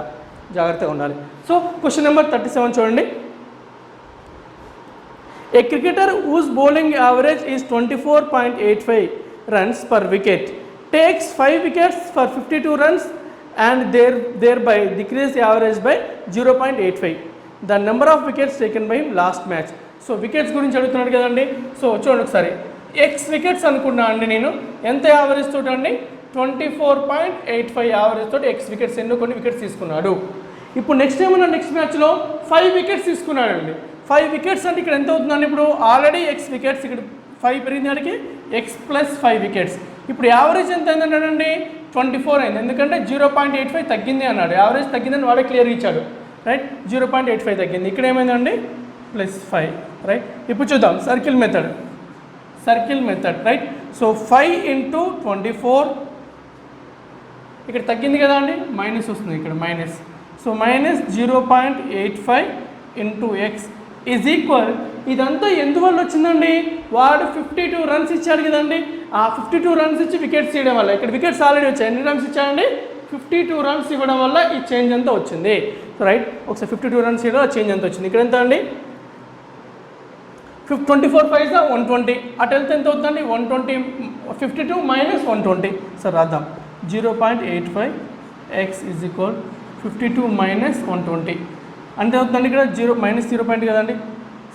జాగ్రత్తగా ఉండాలి. సో క్వశ్చన్ నెంబర్ 37 చూడండి. A cricketer whose bowling average is 24.85 runs per wicket takes 5 wickets for 52 runs and thereby decrease the average by 0.85. The number of wickets taken by him last match. So wickets గురించి అడుగుతున్నాడు కదండి. So చూడండి ఒకసారి, X wickets అనుకున్నా అండి నేను. ఎంత average తోటి అండి? 24.85 యావరేజ్ తోటి ఎక్స్ వికెట్స్ కొన్ని వికెట్స్ తీసుకున్నాడు. ఇప్పుడు నెక్స్ట్ ఏమన్నా నెక్స్ట్ మ్యాచ్లో 5 వికెట్స్ తీసుకున్నాడండి. 5 వికెట్స్ అంటే ఇక్కడ ఎంత అవుతుందండి? ఇప్పుడు ఆల్రెడీ ఎక్స్ వికెట్స్, ఇక్కడ 5 పెరిగిన దానికి ఎక్స్ ప్లస్ 5 వికెట్స్. ఇప్పుడు యావరేజ్ ఎంత అయిందంటాడండి? 24 అయింది. ఎందుకంటే 0.85 తగ్గింది అన్నాడు. యావరేజ్ తగ్గిందని వాడే క్లియర్ ఇచ్చాడు. రైట్, 0.85 తగ్గింది. ఇక్కడ ఏమైందండి? +5. రైట్, ఇప్పుడు చూద్దాం circle method. Right, so 5 into 24 ఇక్కడ తగ్గింది కదా అండి, మైనస్ వస్తుంది ఇక్కడ minus. So -0.85 into x is equal, ఇదంతా ఎందువల్ల వచ్చిందండి? వాడు 52 runs ఇచ్చాడు కదండి. ఆ 52 runs ఇచ్చి వికెట్స్ ఇవ్వడం వల్ల, ఇక్కడ వికెట్స్ ఆల్రెడీ వచ్చాయి. ఎన్ని రన్స్ ఇచ్చాడండి? 52 runs ఇవ్వడం వల్ల ఈ చేంజ్ అంతా వచ్చింది. రైట్, ఒకసారి 52 runs ఇవ్వడం చేంజ్ అంతా వచ్చింది. ఇక్కడ ఎంత అండి? 24 5 120. అటు వెళ్తే ఎంత అవుతుందండి? 120. 52 - 120. సార్ రాద్దాం. 0.85 x ఈజ్ ఈక్వల్ 52 - 120 అంటే అవుతుందండి ఇక్కడ -0 కదండి.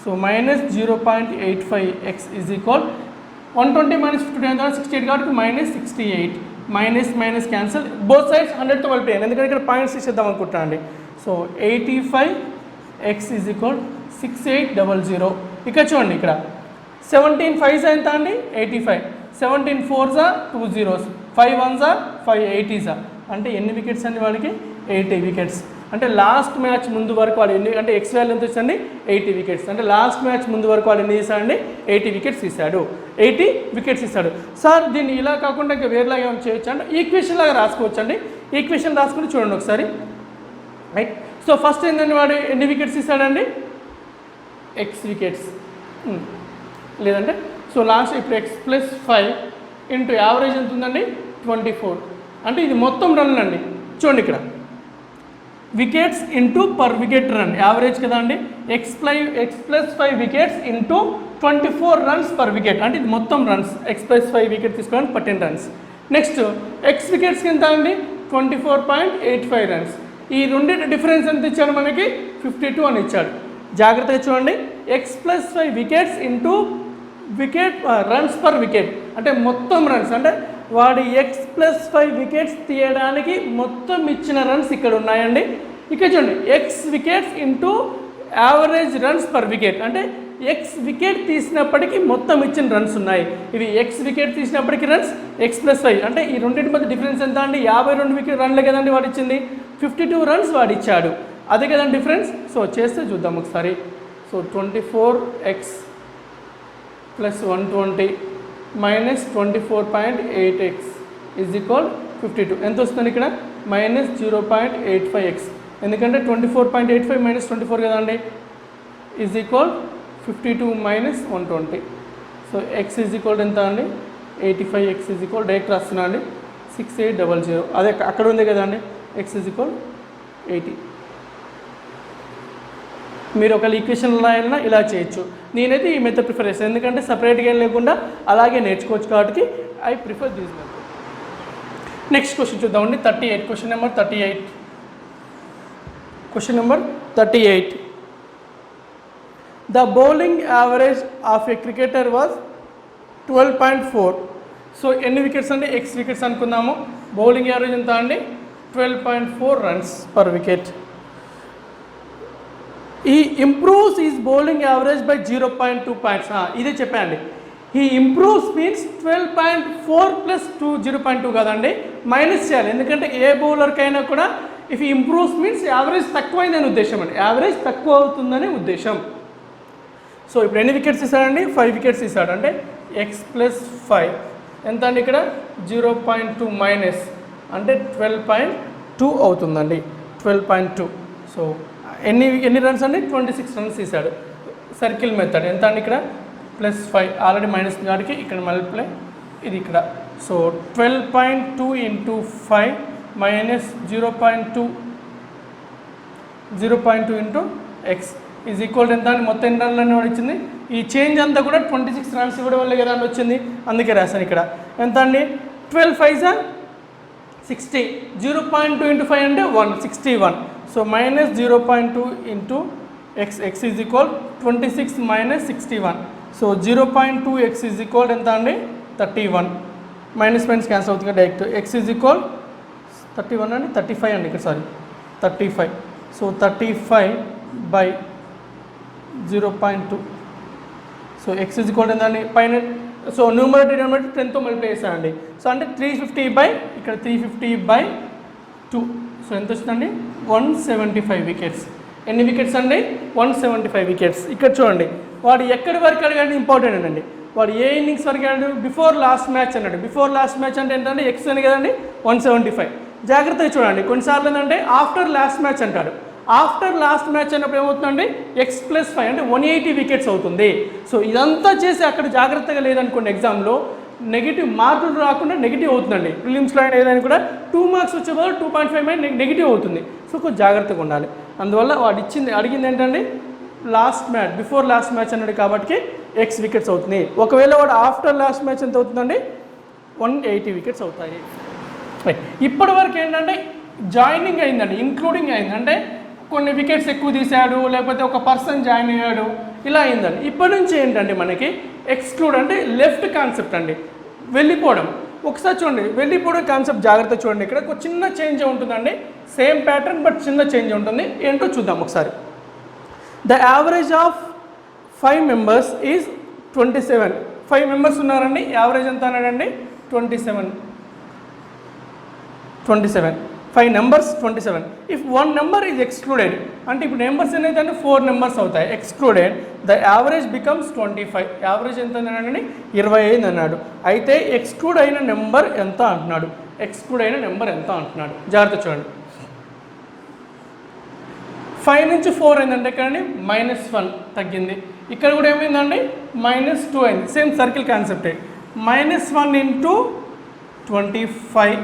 సో -0.85 x ఈజ్ ఈక్వల్ 120 - 52 ఎంత? 68 కాబట్టి -68. మైనస్ క్యాన్సల్, బోత్ సైడ్స్ 100తో మల్టిప్లై. ఎందుకంటే ఇక్కడ పాయింట్స్ ఇచ్చేద్దాం అనుకుంటా అండి. So 85 x is equal 6800. ఇక్కడ చూడండి, ఇక్కడ 17 5s ఎంత అండి? 85. 17 4s 2 zeros, 5 1s 5 80s. అంటే ఎన్ని వికెట్స్ అండి వాడికి? 80 వికెట్స్. అంటే లాస్ట్ మ్యాచ్ ముందు వరకు వాడు ఎన్ని అంటే ఎక్స్ వాల్యూ ఎంత వచ్చండి 80 వికెట్స్. అంటే లాస్ట్ మ్యాచ్ ముందు వరకు వాడు ఎన్ని తీసాడండి 80 వికెట్స్ తీశాడు. 80 వికెట్స్ తీశాడు. సార్ దీన్ని ఇలా కాకుండా ఇంకా వేరేలాగా ఏమైనా చేయొచ్చు అంటే ఈక్వేషన్ లాగా రాసుకోవచ్చు అండి. ఈక్వేషన్ రాసుకుని చూడండి ఒకసారి, రైట్. సో ఫస్ట్ ఏంటంటే వాడు ఎన్ని వికెట్స్ తీసాడండి ఎక్స్ వికెట్స్, లేదంటే సో లాస్ట్ ఇప్పుడు ఎక్స్ ప్లస్ 5 ఇంటూ యావరేజ్ ఎంత ఉందండి 24. అంటే ఇది మొత్తం రన్లు అండి. చూడండి ఇక్కడ wickets into per wicket run average కదా అండి. X plus 5 wickets into 24 runs per wicket, అంటే ఇది మొత్తం రన్స్. ఎక్స్ ప్లస్ 5 వికెట్ తీసుకోవడానికి 14 రన్స్. నెక్స్ట్ ఎక్స్ వికెట్స్కి ఎంత అండి 24.85 రన్స్. ఈ రెండింటి డిఫరెన్స్ ఎంత ఇచ్చాడు మనకి 52 అని ఇచ్చాడు. జాగ్రత్తగా చూడండి, X plus 5 wickets into wicket runs per wicket అంటే మొత్తం రన్స్, అంటే వాడి ఎక్స్ ప్లస్ 5 వికెట్స్ తీయడానికి మొత్తం ఇచ్చిన రన్స్ ఇక్కడ ఉన్నాయండి. ఇక్కడ చూడండి X wickets into average runs per wicket, అంటే ఎక్స్ వికెట్ తీసినప్పటికీ మొత్తం ఇచ్చిన రన్స్ ఉన్నాయి. ఇవి ఎక్స్ వికెట్ తీసినప్పటికీ రన్స్ ఎక్స్ ప్లస్ 5 అంటే ఈ రెండింటి మధ్య డిఫరెన్స్ ఎంత అండి 52 వికెట్ రన్లే కదండి వాడు ఇచ్చింది. 52 రన్స్ వాడు ఇచ్చాడు, అదే కదండి డిఫరెన్స్. సో చేస్తే చూద్దాం ఒకసారి. So 24x plus 120 minus 24.8x is equal 52. ఎంత వస్తుంది ఇక్కడ మైనస్ 0.85x, ఎందుకంటే 24.85 మైనస్ 24 కదండి, is equal 52 minus 120. So x is equal ఎంత అండి 85x ఈజ్ ఈక్వల్ డైరెక్ట్ రాస్తున్నా అండి 6800. అదే అక్కడ ఉంది కదండి x ఈజ్ ఈక్వల్ 80. మీరు ఒక ఈక్వేషన్ రాయాలన్నా ఇలా చేయొచ్చు. నేనైతే ఈ మెథడ్ ప్రిఫర్ చేస్తాను, ఎందుకంటే సపరేట్గా లేకుండా అలాగే నేర్చుకోవచ్చు కాబట్టి I prefer this method. Next question చూద్దామండి 38. Question number 38. Question number 38. The bowling average of A cricketer was 12.4. So ఎన్ని వికెట్స్ అండి ఎక్స్ వికెట్స్ అనుకుందాము. బౌలింగ్ యావరేజ్ ఎంత అండి 12.4 రన్స్ పర్ వికెట్. ఈ improves is bowling average by 0.2 points. ఇదే చెప్పండి. ఈ ఇంప్రూవ్స్ మీన్స్ 12.4 ప్లస్ 0.2 కదండి, మైనస్ చేయాలి. ఎందుకంటే ఏ బౌలర్కైనా కూడా ఇఫ్ ఇంప్రూవ్స్ మీన్స్ యావరేజ్ తక్కువైందని ఉద్దేశం అండి, యావరేజ్ తక్కువ అవుతుందని ఉద్దేశం. సో ఇప్పుడు ఎన్ని వికెట్స్ ఇస్తాడండి 5 వికెట్స్ ఇస్తాడు, అంటే ఎక్స్ ప్లస్ 5 ఎంత అండి ఇక్కడ 0.2 మైనస్ అంటే 12.2 అవుతుందండి 12.2. సో ఎన్ని రన్స్ అండి 26 రన్స్ తీసాడు. సర్కిల్ మెథడ్ ఎంత అండి ఇక్కడ ప్లస్ 5 ఆల్రెడీ మైనస్ కాడికి ఇక్కడ మల్టిప్లై ఇది ఇక్కడ. So 12.2 into 5 minus 0.2 into X is equal ఎంత అని మొత్తం ఎన్ని రన్లు అని వచ్చింది. ఈ చేంజ్ అంతా కూడా 26 రన్స్ ఇవ్వడం వల్లే కదా అని వచ్చింది, అందుకే రాశాను ఇక్కడ. ఎంత అండి 12 5 60, 0.2 ఇంటూ 5 అంటే 161. So minus 0.2 into X is equal 26 minus 61. So 0.2x is equal ఎంత అండి 31. మైనస్ మైనస్ క్యాన్సిల్ అవుతుంది డైరెక్ట్. ఎక్స్ ఈజ్ ఈక్వల్ 31 అండి 35 అండి ఇక్కడ, sorry 35. So 35 by 0.2. So X is equal ఎంత అండి పైన. సో న్యూమరేటర్ డినామినేటర్ 10తో మల్టిప్లై చేస్తానండి. సో అంటే 350 బై ఇక్కడ 350 బై 2. సో ఎంత వచ్చిందండి 175 వికెట్స్. ఎన్ని వికెట్స్ అండి 175 వికెట్స్. ఇక్కడ చూడండి వాడు ఎక్కడి వరకు అడిగాడు ఇంపార్టెంట్ అండి. వాడు ఏ ఇన్నింగ్స్ వరకు అడిగాడు బిఫోర్ లాస్ట్ మ్యాచ్ అన్నాడు. బిఫోర్ లాస్ట్ మ్యాచ్ అంటే ఏంటంటే ఎక్స్ అని కదండి 175. జాగ్రత్తగా చూడండి, కొన్నిసార్లు ఏంటంటే ఆఫ్టర్ లాస్ట్ మ్యాచ్ అంటాడు. ఆఫ్టర్ లాస్ట్ మ్యాచ్ అన్నప్పుడు ఏమవుతుందండి ఎక్స్ ప్లస్ 5 అంటే 180 వికెట్స్ అవుతుంది. సో ఇదంతా చేసి అక్కడ జాగ్రత్తగా లేదనుకోండి ఎగ్జామ్లో నెగిటివ్ మార్కులు రాకుండా నెగిటివ్ అవుతుందండి. ప్రిలిమ్స్లో అయినా ఏదైనా కూడా 2 మార్క్స్ వచ్చే బదులు 2.5 నెగిటివ్ అవుతుంది. సో కొంచెం జాగ్రత్తగా ఉండాలి. అందువల్ల వాడు అడిగింది ఏంటండి last match before last match అన్నాడు కాబట్టి ఎక్స్ వికెట్స్ అవుతుంది. ఒకవేళ వాడు ఆఫ్టర్ లాస్ట్ మ్యాచ్ ఎంత అవుతుందండి 180 వికెట్స్ అవుతాయి. ఇప్పటి వరకు ఏంటంటే జాయినింగ్ అయిందండి, ఇంక్లూడింగ్ అయింది, అంటే కొన్ని వికెట్స్ ఎక్కువ తీశాడు లేకపోతే ఒక పర్సన్ జాయిన్ అయ్యాడు ఇలా అయిందండి. ఇప్పటి నుంచి ఏంటంటే మనకి ఎక్స్క్లూడ్ అంటే లెఫ్ట్ కాన్సెప్ట్ అండి, వెళ్ళిపోవడం. ఒకసారి చూడండి వెళ్ళిపోవడం కాన్సెప్ట్ జాగ్రత్త చూడండి. ఇక్కడ ఒక చిన్న చేంజ్ ఉంటుందండి, సేమ్ ప్యాటర్న్ బట్ చిన్న చేంజ్ ఉంటుంది. ఏంటో చూద్దాం ఒకసారి. The average of 5 members is 27. 5 members ఉన్నారండి, యావరేజ్ ఎంత అన్నాడండి 27. 5 numbers 27. If one number is excluded, అంటే ఇప్పుడు నెంబర్స్ అనేది అంటే 4 నెంబర్స్ అవుతాయి, excluded, the average becomes 25. Average ఎంత అన్నాడండి 25 అన్నాడు. అయితే ఎక్స్క్లూడ్ అయిన నెంబర్ ఎంత అంటున్నాడు, ఎక్స్క్లూడ్ అయిన నెంబర్ ఎంత అంటున్నాడు, జాగ్రత్త చూడండి. 5 నుంచి 4 అయిందంటే ఇక్కడండి -1 తగ్గింది, ఇక్కడ కూడా ఏమైందండి -2 అయింది. సేమ్ సర్కిల్ కాన్సెప్టే. -1 ఇంటూ 25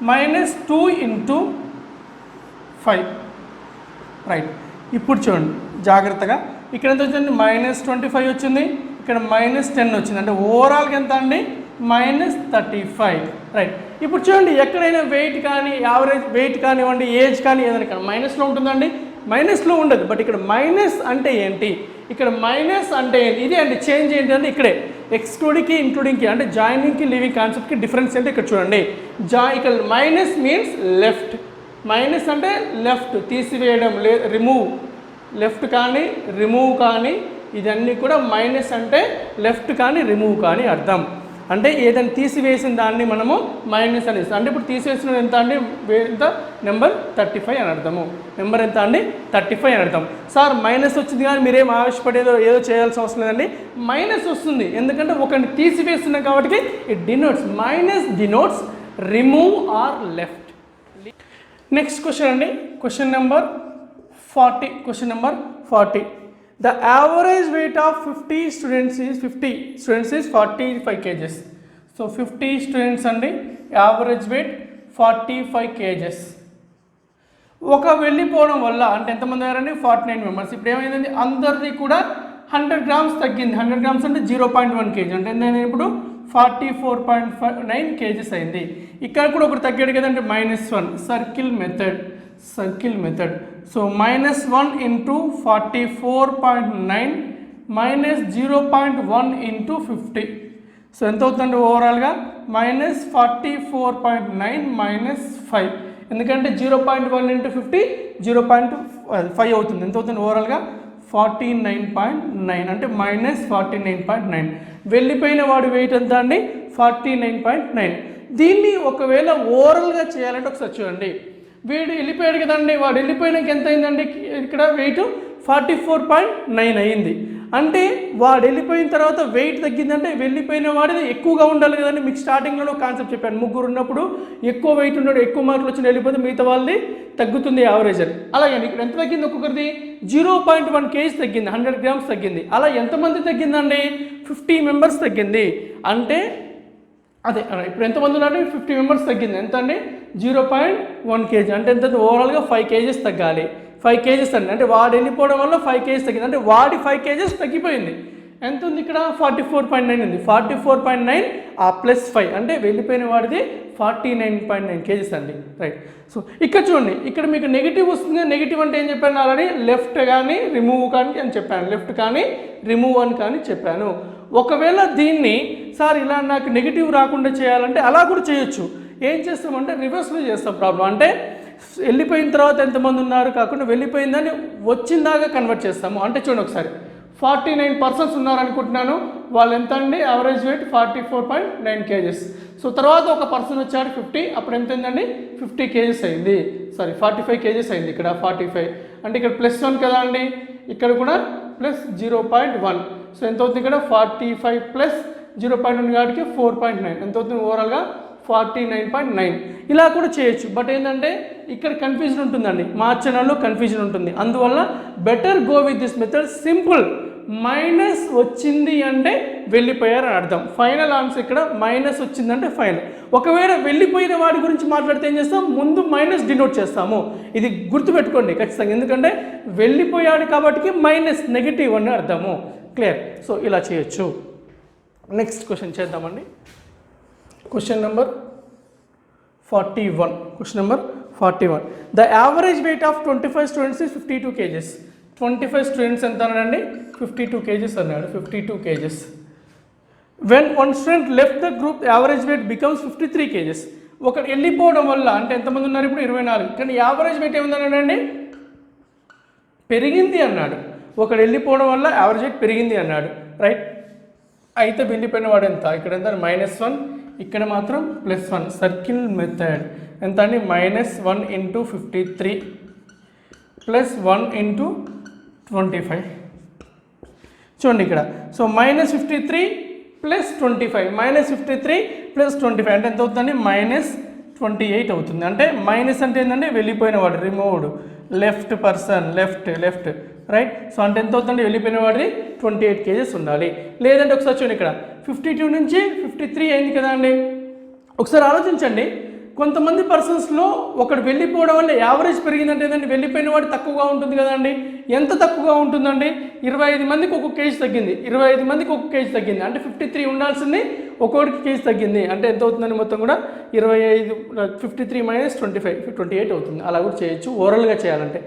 -2 ఇంటూ 5, రైట్. ఇప్పుడు చూడండి జాగ్రత్తగా, ఇక్కడ ఎంత వచ్చింది -25 వచ్చింది, ఇక్కడ -10 వచ్చింది, అంటే ఓవరాల్గా ఎంత అండి -35, రైట్. ఇప్పుడు చూడండి ఎక్కడైనా వెయిట్ కానీ యావరేజ్ వెయిట్ కానివ్వండి, ఏజ్ కానీ ఏదైనా కానీ మైనస్లో ఉంటుందండి, మైనస్లో ఉండదు. బట్ ఇక్కడ మైనస్ అంటే ఏంటి, ఇక్కడ మైనస్ అంటే ఏంటి, ఇదే అండి చేంజ్ ఏంటంటే ఇక్కడే ఎక్స్క్లూడింగ్కి ఇంక్లూడింగ్కి అంటే జాయినింగ్కి లీవింగ్ కాన్సెప్ట్కి డిఫరెన్స్ ఏంటి ఇక్కడ చూడండి. ఇక్కడ మైనస్ మీన్స్ లెఫ్ట్, మైనస్ అంటే లెఫ్ట్ తీసివేయడం, రిమూవ్, లెఫ్ట్ కానీ రిమూవ్ కానీ ఇదన్నీ కూడా మైనస్ అంటే లెఫ్ట్ కానీ రిమూవ్ కానీ అర్థం. అంటే ఏదైనా తీసివేసిన దాన్ని మనము మైనస్ అని ఇస్తాం. అంటే ఇప్పుడు తీసివేసిన ఎంత అండి ఎంత నెంబర్ 35 అని అర్థము, నెంబర్ ఎంత అండి 35 అని అర్థం. సార్ మైనస్ వచ్చింది కానీ మీరేం ఆవేశపడేదో ఏదో చేయాల్సిన అవసరం లేదండి, మైనస్ వస్తుంది ఎందుకంటే ఒకరిని తీసివేస్తున్నాం కాబట్టి it denotes, minus denotes remove are left. Next question అండి, question number 40. The average weight of 50 students is 45 kgs. So 50 students అండి average weight 45 kgs. ఒక వెళ్ళిపోవడం వల్ల అంటే ఎంతమంది అయ్యారండి 49 మెంబర్స్. ఇప్పుడు ఏమైందండి అందరిది కూడా 100 grams తగ్గింది, 100 grams అంటే 0.1 kg అంటే నేను ఇప్పుడు 44.9 kgs అయింది. ఇక్కడ కూడా ఒకటి తగ్గాడు కదంటే -1, circle method. So -1 into 44.9 -0.1 into 50. So ఎంత అవుతుందండి ఓవరాల్గా -44.9 -5, ఎందుకంటే 0.1 ఇంటూ 50 0.5 అవుతుంది. ఎంత అవుతుంది ఓవరాల్గా 49.9 అంటే -49.9. వెళ్ళిపోయిన వాడి వెయిట్ ఎంత అండి 49.9. దీన్ని ఒకవేళ ఓవరాల్గా చేయాలంటే ఒకసారి చూడండి, వీడు వెళ్ళిపోయాడు కదండి, వాడు వెళ్ళిపోయినాక ఎంత అయిందండి ఇక్కడ వెయిట్ 44.9 అయింది. అంటే వాడు వెళ్ళిపోయిన తర్వాత వెయిట్ తగ్గిందంటే వెళ్ళిపోయిన వాడిది ఎక్కువగా ఉండాలి కదండి. మీకు స్టార్టింగ్లో కాన్సెప్ట్ చెప్పాను, ముగ్గురు ఉన్నప్పుడు ఎక్కువ వెయిట్ ఉన్నాడు, ఎక్కువ మార్కులు వచ్చి వెళ్ళిపోతే మిగతా వాళ్ళది తగ్గుతుంది యావరేజ్ అని. అలాగే ఇక్కడ ఎంత తగ్గింది ఒక్కొక్కరిది 0.1 kg తగ్గింది, 100 grams తగ్గింది. అలా ఎంతమంది తగ్గిందండి 50 members తగ్గింది. అంటే అదే ఇప్పుడు ఎంతమంది ఉన్నారంటే 50 members తగ్గింది, ఎంత అండి 0.1 kg అంటే ఎంత ఓవరాల్గా 5 kgs తగ్గాలి. 5 kgs అండి, అంటే వాడు వెళ్ళిపోవడం వల్ల 5 kgs తగ్గింది, అంటే వాడి 5 kgs తగ్గిపోయింది. ఎంత ఉంది ఇక్కడ 44.9 ఉంది, 44.9 +5 అంటే వెళ్ళిపోయిన వాడిది 49.9 kgs అండి, రైట్. సో ఇక్కడ చూడండి, ఇక్కడ మీకు నెగిటివ్ వస్తుంది. నెగిటివ్ అంటే ఏం చెప్పాను ఆల్రెడీ, లెఫ్ట్ కానీ రిమూవ్ కానీ అని చెప్పాను, లెఫ్ట్ కానీ రిమూవ్ అని కానీ చెప్పాను. ఒకవేళ దీన్ని సార్ ఇలా నాకు నెగిటివ్ రాకుండా చేయాలంటే అలా కూడా చేయొచ్చు. ఏం చేస్తామంటే రివర్స్లో చేస్తాం ప్రాబ్లం. అంటే వెళ్ళిపోయిన తర్వాత ఎంతమంది ఉన్నారు కాకుండా వెళ్ళిపోయిందని వచ్చిందాకా కన్వర్ట్ చేస్తాము. అంటే చూడండి ఒకసారి 49 persons ఉన్నారనుకుంటున్నాను, వాళ్ళు ఎంత అండి యావరేజ్ వెయిట్ 44.9 kgs. సో తర్వాత ఒక పర్సన్ వచ్చాడు 50, అప్పుడు ఎంత అయిందండి 50 kgs అయింది, 45 kgs అయింది. ఇక్కడ 45 అంటే ఇక్కడ +1 కదా అండి, ఇక్కడ కూడా +0.1. సో ఎంత అవుతుంది ఇక్కడ 45 + 0.1 కాబట్టి 4.9 ఎంత అవుతుంది ఓవరాల్గా 49.9. ఇలా కూడా చేయొచ్చు. బట్ ఏంటంటే ఇక్కడ కన్ఫ్యూజన్ ఉంటుందండి, మార్చడంలో కన్ఫ్యూజన్ ఉంటుంది. అందువల్ల better go with this method. Simple, minus వచ్చింది అంటే వెళ్ళిపోయారు అని అర్థం. ఫైనల్ ఆన్సర్ ఇక్కడ మైనస్ వచ్చిందంటే ఫైనల్. ఒకవేళ వెళ్ళిపోయిన వాడి గురించి మాట్లాడితే ఏం చేస్తాం, ముందు మైనస్ డినోట్ చేస్తాము. ఇది గుర్తుపెట్టుకోండి ఖచ్చితంగా, ఎందుకంటే వెళ్ళిపోయాడు కాబట్టి మైనస్ నెగిటివ్ అని అర్థము. క్లియర్? సో ఇలా చేయొచ్చు. నెక్స్ట్ క్వశ్చన్ చేద్దామండి. Question number 41. The average weight of 25 students is 52 kgs. 25 students ఎంత అన్నాడండి 52 kgs అన్నాడు, 52 kgs. When one student left the group, the average weight becomes 53 kgs. ఒకటి వెళ్ళిపోవడం వల్ల అంటే ఎంతమంది ఉన్నారు ఇప్పుడు 24, కానీ యావరేజ్ వెయిట్ ఏముందన్నాడండి పెరిగింది అన్నాడు. ఒకటి వెళ్ళిపోవడం వల్ల యావరేజ్ వెయిట్ పెరిగింది అన్నాడు, రైట్. అయితే వెళ్ళిపోయిన వాడు ఎంత, ఇక్కడ ఎంత -1, ఇక్కడ మాత్రం +1 సర్కిల్ మెథడ్ ఎంత అండి -1 × 53 +1 × 25 చూడండి ఇక్కడ. సో -53 + 25 -53 + 25 అంటే ఎంత అవుతుందండి -28 అవుతుంది. అంటే మైనస్ అంటే ఏంటంటే వెళ్ళిపోయిన వాడు removed left person left right. So అంటే ఎంత అవుతుందండి వెళ్ళిపోయిన వాడిది 28 kgs ఉండాలి. లేదంటే ఒకసారి చూడండి ఇక్కడ 52 నుంచి 53 అయింది కదా అండి. ఒకసారి ఆలోచించండి, కొంతమంది పర్సన్స్లో ఒకటి వెళ్ళిపోవడం వల్ల యావరేజ్ పెరిగిందంటే ఏంటంటే వెళ్ళిపోయిన వాడు తక్కువగా ఉంటుంది కదండి. ఎంత తక్కువగా ఉంటుందండి 25 మందికి ఒక్కొక్క కేజీ తగ్గింది, 25 మందికి ఒక్కొక్క కేజీ తగ్గింది. అంటే 53 ఉండాల్సింది ఒక్కొక్కటి కేజీ తగ్గింది. అంటే ఎంత అవుతుందండి మొత్తం కూడా 25 53 - 25 28 అవుతుంది. అలా కూడా చేయొచ్చు ఓరల్గా చేయాలంటే.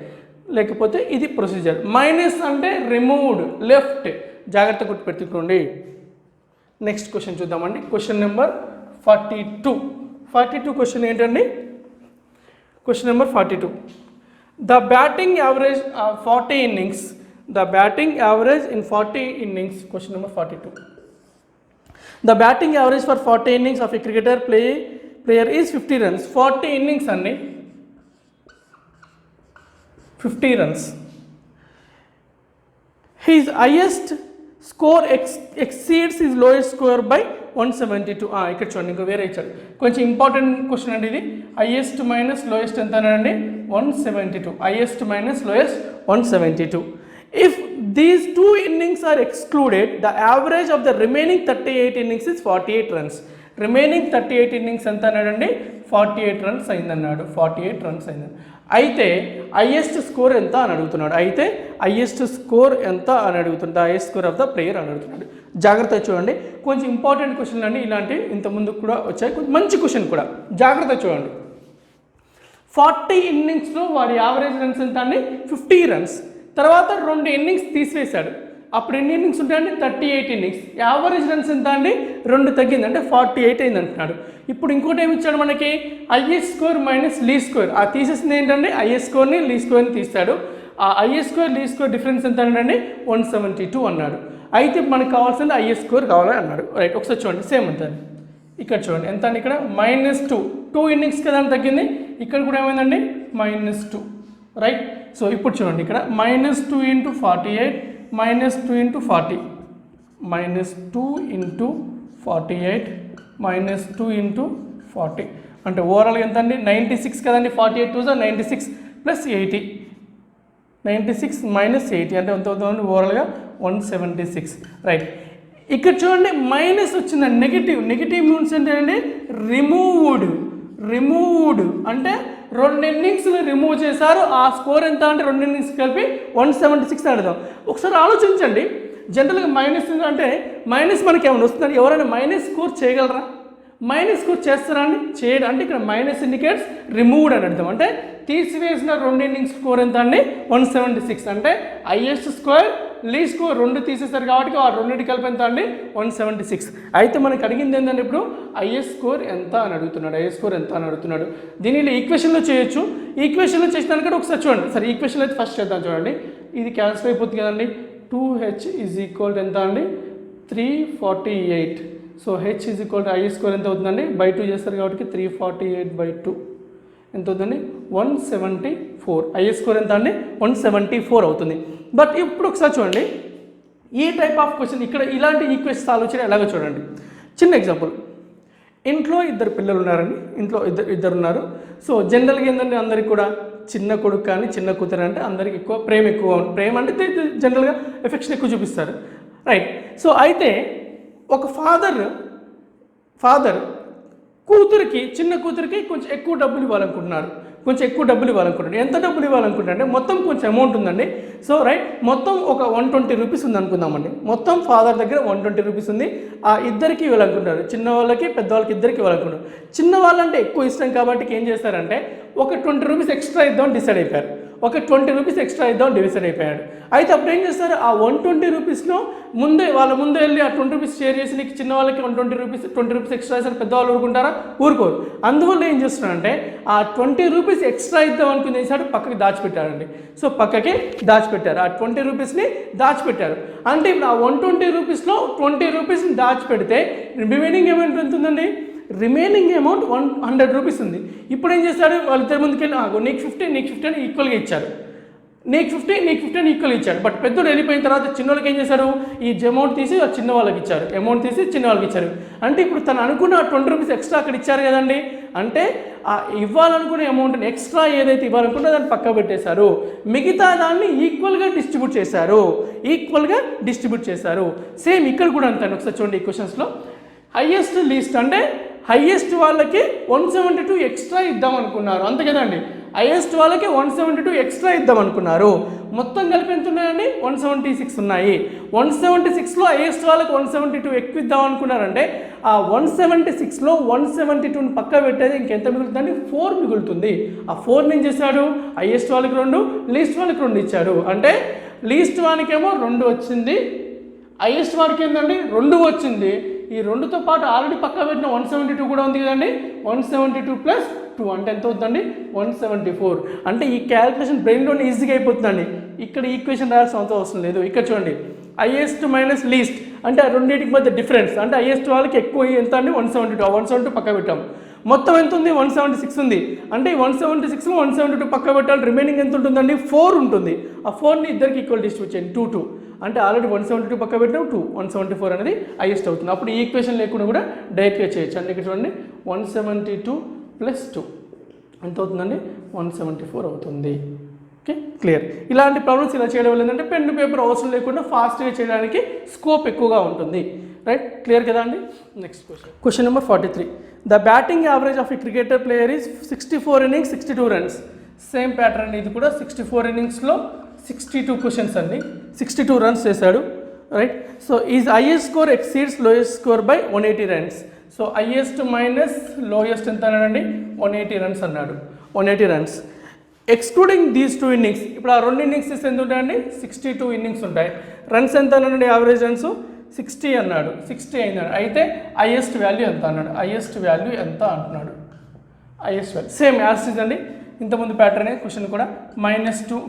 లేకపోతే ఇది ప్రొసీజర్. మైనస్ అంటే రిమూవ్డ్ లెఫ్ట్, జాగ్రత్త గుర్తుపెట్టుకోండి. నెక్స్ట్ క్వశ్చన్ చూద్దామండి. క్వశ్చన్ నెంబర్ 42 క్వశ్చన్ ఏంటండి? Question number 42. The batting average 40 innings. The batting average in 40 innings. Question number 42. The batting average for 40 innings of a cricketer player is 50 runs. 40 innings అండి 50 runs. His highest score exceeds his lowest score by 172. ఇక్కడ చూడండి, ఇంకా వేరే ఇచ్చాడు. కొంచెం important question అండి ఇది. Highest minus lowest ఎంత అండి 172. Highest minus lowest 172. If these two innings are excluded, the average of the remaining 38 innings is 48 runs. Remaining 38 innings ఎంత అన్నాడండి 48 runs అయిందన్నాడు. 48 runs అయింది. అయితే హైయెస్ట్ స్కోర్ ఎంత అని అడుగుతున్నాడు. హైయెస్ట్ స్కోర్ ఎంత అని అడుగుతున్నాడు. Highest score of the player అని అడుగుతున్నాడు. జాగ్రత్త చూడండి, కొంచెం ఇంపార్టెంట్ క్వశ్చన్ అండి. ఇలాంటి ఇంతకుముందు కూడా వచ్చాయి, కొంచెం మంచి క్వశ్చన్ కూడా. జాగ్రత్త చూడండి. 40 innings వాడి యావరేజ్ రన్స్ ఎంత అండి 50 runs. తర్వాత 2 innings తీసివేశాడు. అప్పుడు ఎన్ని ఇన్నింగ్స్ ఉంటాయండి 38 innings. యావరేజ్ రన్స్ ఎంత అండి 2 తగ్గింది, అంటే 48 అయింది అంటున్నాడు. ఇప్పుడు ఇంకోటి ఏమి ఇచ్చాడు మనకి, హైయెస్ట్ స్కోర్ మైనస్ లీ స్కోర్. ఆ తీసేసింది ఏంటంటే హైయెస్ట్ స్కోర్ని లీ స్కోర్ని తీస్తాడు. ఆ హైయెస్ట్ స్కోర్ లీ స్కోర్ డిఫరెన్స్ ఎంత అండి 172 అన్నాడు. అయితే మనకు కావాల్సింది హైయెస్ట్ స్కోర్ కావాలని అన్నాడు. రైట్, ఒకసారి చూడండి సేమ్ అంతండి. ఇక్కడ చూడండి ఎంత అండి, ఇక్కడ -2 innings కదా అని తగ్గింది. ఇక్కడ కూడా ఏమైందండి -2. రైట్. సో ఇప్పుడు చూడండి ఇక్కడ -2 × 48 -2 × 40 -2 × 48 -2 × 40 అంటే ఓవరాల్గా ఎంత అండి 96 కదండి. 48 2 96 + 80 96 - 80 అంటే ఎంత అవుతుందండి ఓవరాల్గా 176. రైట్. ఇక్కడ చూడండి మైనస్ వచ్చిందండి, నెగిటివ్ మీన్స్ ఏంటంటే రిమూవ్డ్ అంటే 2 innings రిమూవ్ చేశారు. ఆ స్కోర్ ఎంత అంటే 2 innings కలిపి 176 అడుగుదాం. ఒకసారి ఆలోచించండి, జనరల్గా మైనస్ అంటే మైనస్ మనకి ఏమైనా వస్తుందండి. ఎవరైనా మైనస్ స్కోర్ చేయగలరా? మైనస్ స్కోర్ చేస్తారా అండి? చేయడం. అంటే ఇక్కడ మైనస్ ఇండికేట్స్ రిమూవ్డ్ అని అర్థం. అంటే తీసివేసిన 2 innings స్కోర్ ఎంత అండి 176. అంటే హైయెస్ట్ స్కోర్ లీ స్కోర్ 2 తీసేస్తారు కాబట్టి ఆ 2 కలిపి ఎంత అండి 176. అయితే మనకి అడిగింది ఏంటంటే ఇప్పుడు హైయెస్ట్ స్కోర్ ఎంత అని అడుగుతున్నాడు. దీనిలో ఈక్వేషన్లో చేయొచ్చు. ఈక్వేషన్లో చేసినాక ఒకసారి చూడండి. సరే ఈక్వేషన్లో అయితే ఫస్ట్ చేద్దాం. చూడండి, ఇది క్యాన్సిల్ అయిపోతుంది కదండి. 2h = ఎంత అండి 348. సో h = హైయెస్ట్ స్కోర్ ఎంత అవుతుందండి /2 చేస్తారు కాబట్టి 348/2 ఎంత అవుతుంది 174. హైయెస్ట్ స్కోర్ ఎంత అండి 174 అవుతుంది. బట్ ఇప్పుడు ఒకసారి చూడండి, ఈ టైప్ ఆఫ్ క్వశ్చన్ ఇక్కడ ఇలాంటి ఈక్వేషన్ సాల్వ్ చేయడం ఎలాగో చూడండి. చిన్న ఎగ్జాంపుల్, ఇంట్లో 2 పిల్లలు ఉన్నారండి. ఇంట్లో ఇద్దరు ఉన్నారు. సో జనరల్గా ఏంటంటే అందరికి కూడా చిన్న కొడుకు కానీ చిన్న కూతురు అంటే అందరికి ఎక్కువ ప్రేమ అంటే జనరల్గా ఎఫెక్షన్ ఎక్కువ చూపిస్తారు. రైట్. సో అయితే ఒక ఫాదర్ చిన్న కూతురికి కొంచెం ఎక్కువ డబ్బులు ఇవ్వాలనుకుంటున్నారు. ఎంత డబ్బులు ఇవ్వాలనుకుంటున్నారు అంటే మొత్తం కొంచెం అమౌంట్ ఉందండి. సో రైట్, మొత్తం ఒక 120 రూపీస్ ఉంది అనుకుందామండి. మొత్తం ఫాదర్ దగ్గర 120 రూపీస్ ఉంది. ఆ ఇద్దరికి ఇవ్వాలనుకుంటున్నారు, చిన్న వాళ్ళకి పెద్దవాళ్ళకి ఇద్దరికి ఇవ్వాలనుకుంటున్నారు. చిన్న వాళ్ళంటే ఎక్కువ ఇష్టం కాబట్టి ఏం చేస్తారంటే ఒక 20 రూపీస్ ఎక్స్ట్రా ఇద్దామని డిసైడ్ అయిపోయారు. అయితే అప్పుడు ఏం చేస్తారు, ఆ 120 రూపీస్లో వాళ్ళ ముందే వెళ్ళి ఆ 20 రూపీస్ షేర్ చేసి నీకు చిన్న వాళ్ళకి 20 రూపీస్ ఎక్స్ట్రా ఇస్తారు, పెద్దవాళ్ళు ఊరుకుంటారా? ఊరుకోరు. అందువల్ల ఏం చేస్తున్నారంటే ఆ 20 రూపీస్ ఎక్స్ట్రా ఇద్దాం అనుకుని చేశాడు పక్కకి దాచిపెట్టారండి. సో పక్కకి దాచిపెట్టారు, ఆ 20 రూపీస్ని దాచిపెట్టారు. అంటే ఇప్పుడు ఆ 120 రూపీస్లో 20 రూపీస్ని దాచిపెడితే రిమైనింగ్ అమౌంట్ ఎంత ఉందండి రిమైనింగ్ అమౌంట్ 100 రూపీస్ ఉంది. ఇప్పుడు ఏం చేశాడు, వాళ్ళిద్దరి ముందుకు వెళ్ళి నీకు 50 అని ఈక్వల్గా ఇచ్చారు, నీకు 50 అని ఈక్వల్ ఇచ్చాడు. బట్ పెద్దోడు వెళ్ళిపోయిన తర్వాత చిన్నోళ్ళకి ఏం చేశాడు, ఈ అమౌంట్ తీసి చిన్న వాళ్ళకి ఇచ్చారు, అమౌంట్ తీసి చిన్న వాళ్ళకి ఇచ్చారు. అంటే ఇప్పుడు తను అనుకున్న 20 రూపీస్ ఎక్స్ట్రా అక్కడ ఇచ్చారు కదండి, అంటే ఆ ఇవ్వాలనుకునే అమౌంట్ని ఎక్స్ట్రా ఏదైతే ఇవ్వాలనుకున్నా దాన్ని పక్క పెట్టేశారు, మిగతా దాన్ని ఈక్వల్గా డిస్ట్రిబ్యూట్ చేశారు. సేమ్ ఇక్కడ కూడా అంతే. ఒకసారి చూడండి ఈ క్వశ్చన్స్లో హైయెస్ట్ లీస్ట్ అంటే హైయెస్ట్ వాళ్ళకి 172 ఎక్స్ట్రా ఇద్దాం అనుకున్నారు, అంతే కదండి. హైయెస్ట్ వాళ్ళకి 172 ఎక్స్ట్రా ఇద్దాం అనుకున్నారు. మొత్తం కలిపి ఎంత ఉన్నాయండి, 176 ఉన్నాయి. 176లో హైయెస్ట్ వాళ్ళకి 172 ఎక్కువ ఇద్దాం అనుకున్నారంటే ఆ 176లో 172ని పక్క పెట్టేది ఇంకెంత మిగులుతుందండి, 4 మిగులుతుంది. ఆ 4ని ఏం చేశాడు, హైయెస్ట్ వాళ్ళకి 2, లీస్ట్ వాళ్ళకి 2 ఇచ్చాడు. అంటే లీస్ట్ వానికేమో 2 వచ్చింది, హైయెస్ట్ వారికి ఏంటండి 2 వచ్చింది. ఈ 2తో పాటు ఆల్రెడీ పక్క పెట్టిన 172 కూడా ఉంది కదండి, 172 + 2 అంటే ఎంత అవుతుందండి, 174. అంటే ఈ క్యాలిక్యులేషన్ బ్రెయిన్లోనే ఈజీగా అయిపోతుందండి. ఇక్కడ ఈక్వేషన్ రాయాల్సిన అవసరం లేదు. ఇక్కడ చూడండి హైయెస్ట్ మైనస్ లీస్ట్ అంటే ఆ రెండింటికి మధ్య డిఫరెన్స్, అంటే హైయెస్ట్ వాళ్ళకి ఎక్కువ ఎంత అండి 172, 172 పక్క పెట్టాం. మొత్తం ఎంత ఉంది, 176 ఉంది. అంటే 176 172 పక్క పెట్టాలి, రిమైనింగ్ ఎంత ఉంటుందండి, 4 ఉంటుంది. ఆ 4ని ఇద్దరికి ఈక్వల్ డిస్ట్రిబ్యూట్ చేయండి, 2 అంటే ఆల్రెడీ 172 పక్క పెట్టినాం, 174 అనేది హైయెస్ట్ అవుతుంది. అప్పుడు ఈ ఈక్వేషన్ లేకుండా కూడా డైరెక్ట్గా చేయొచ్చు. అంటే ఇక్కడ చూడండి 172 + 2 ఎంత అవుతుందండి, 174 అవుతుంది. Okay, clear. ఇలాంటి ప్రాబ్లమ్స్ ఇలా చేయడం వల్ల ఏంటంటే పెన్ పేపర్ అవసరం లేకుండా ఫాస్ట్గా చేయడానికి స్కోప్ ఎక్కువగా ఉంటుంది. రైట్, క్లియర్ కదా అండి. Next question number 43. The batting average of a cricketer player is 64 innings 62 runs. Same pattern ఇది కూడా 64 inningsలో 62 క్వశ్చన్స్ అండి, 62 runs చేశాడు. Right, so is highest score exceeds lowest score by 180 runs. So highest minus lowest ఎంత అన్నాడండి, 180 runs అన్నాడు. 180 runs excluding these 2 innings. ఇప్పుడు ఆ 2 innings ఎంత ఉంటాయండి, 62 innings ఉంటాయి. రన్స్ ఎంత అన్నాడండి, యావరేజ్ రన్స్ 60 అన్నాడు, 60 అయినాడు. అయితే హైయెస్ట్ వాల్యూ ఎంత అన్నాడు, హైయెస్ట్ వాల్యూ ఎంత అంటున్నాడు. Highest value same as is అండి, ఇంతకుముందు ప్యాటర్న్ క్వశ్చన్ కూడా -2,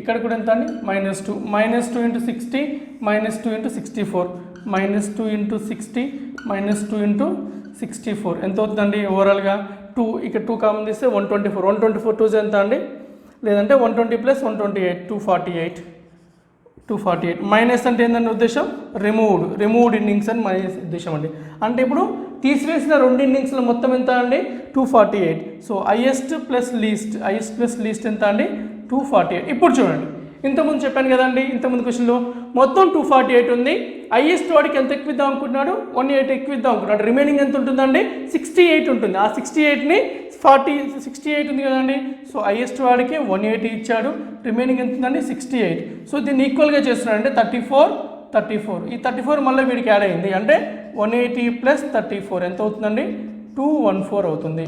ఇక్కడ కూడా ఎంత అండి -2, -2 × 60 -2 × 64, -2 × 60 -2 × 64 ఎంత అవుతుందండి ఓవరాల్గా 2. ఇక్కడ 2 కామన్ తీస్తే 124, 124 2 ఎంత అండి, లేదంటే 120 + 128 248. మైనస్ అంటే ఏంటంటే ఉద్దేశం రిమూవ్డ్ ఇన్నింగ్స్ అని మైనస్ ఉద్దేశం అండి. అంటే ఇప్పుడు తీసివేసిన 2 innings మొత్తం ఎంత అండి, 248. సో హైయెస్ట్ ప్లస్ లీస్ట్ ఎంత అండి, 248. ఇప్పుడు చూడండి, ఇంతకుముందు చెప్పాను కదండి, ఇంతకుముందు క్వశ్చన్లో మొత్తం 248 ఉంది. హైయెస్ట్ వాడికి ఎంత ఎక్కువ ఇద్దాం అనుకుంటున్నాడు, 180 ఎక్కువ ఇద్దాం అనుకుంటున్నాడు. రిమైనింగ్ ఎంత ఉంటుందండి, 68 ఉంటుంది. ఆ 68ని 68 ఉంది కదండి, సో హైయెస్ట్ వాడికి 180 ఇచ్చాడు, రిమైనింగ్ ఎంత ఉందండి 68. సో దీన్ని ఈక్వల్గా చేస్తున్నాడు అంటే 34. ఈ 34 మళ్ళీ వీడికి యాడ్ అయింది, అంటే 180 + 34 ఎంత అవుతుందండి, 214 అవుతుంది.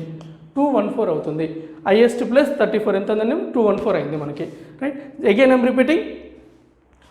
214 అవుతుంది. హైయెస్ట్ ప్లస్ 34 ఎంత ఉందండి, 214 అయింది మనకి. రైట్, అగైన్ ఐమ్ రిపీటింగ్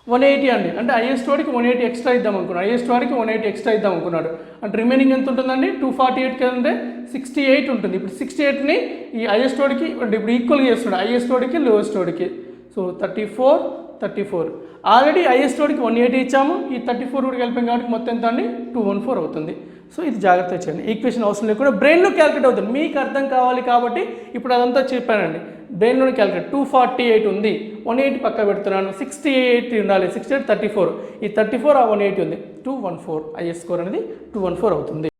180 అండి, అంటే హైయెస్ట్ వాడికి 180 ఎక్స్ట్రా ఇద్దాం అనుకున్నాడు. హైయెస్ట్ వాడికి 180 ఎక్స్ట్రా ఇద్దాం అనుకున్నాడు. అంటే రిమైనింగ్ ఎంత ఉంటుందండి, 248 కదంటే 68 ఉంటుంది. ఇప్పుడు 68ని ఈ హైయెస్ట్ వాడికి అంటే ఇప్పుడు ఈక్వల్గా చేస్తున్నాడు, హైయెస్ట్ వాడికి లోయెస్ట్ వాడికి. సో 34 ఆల్రెడీ హైయెస్ట్ వాడికి 180 ఇచ్చాము, ఈ 34 కూడా కలిపాం కాబట్టి మొత్తం ఎంత అండి 214 అవుతుంది. సో ఇది జాగ్రత్తగా చేయండి, ఈక్వేషన్ అవసరం లేకుండా బ్రెయిన్లో క్యాలిక్యులేట్ అవుతుంది. మీకు అర్థం కావాలి కాబట్టి ఇప్పుడు అదంతా చెప్పానండి, బ్రెయిన్లోనే క్యాలిక్యులేట్. 248 ఉంది, 180 పక్క పెడుతున్నాను, 68 ఉండాలి, 68 34, ఈ 34 ఆ 180 ఉంది, 214 హైయెస్ట్ స్కోర్ అనేది 214 అవుతుంది.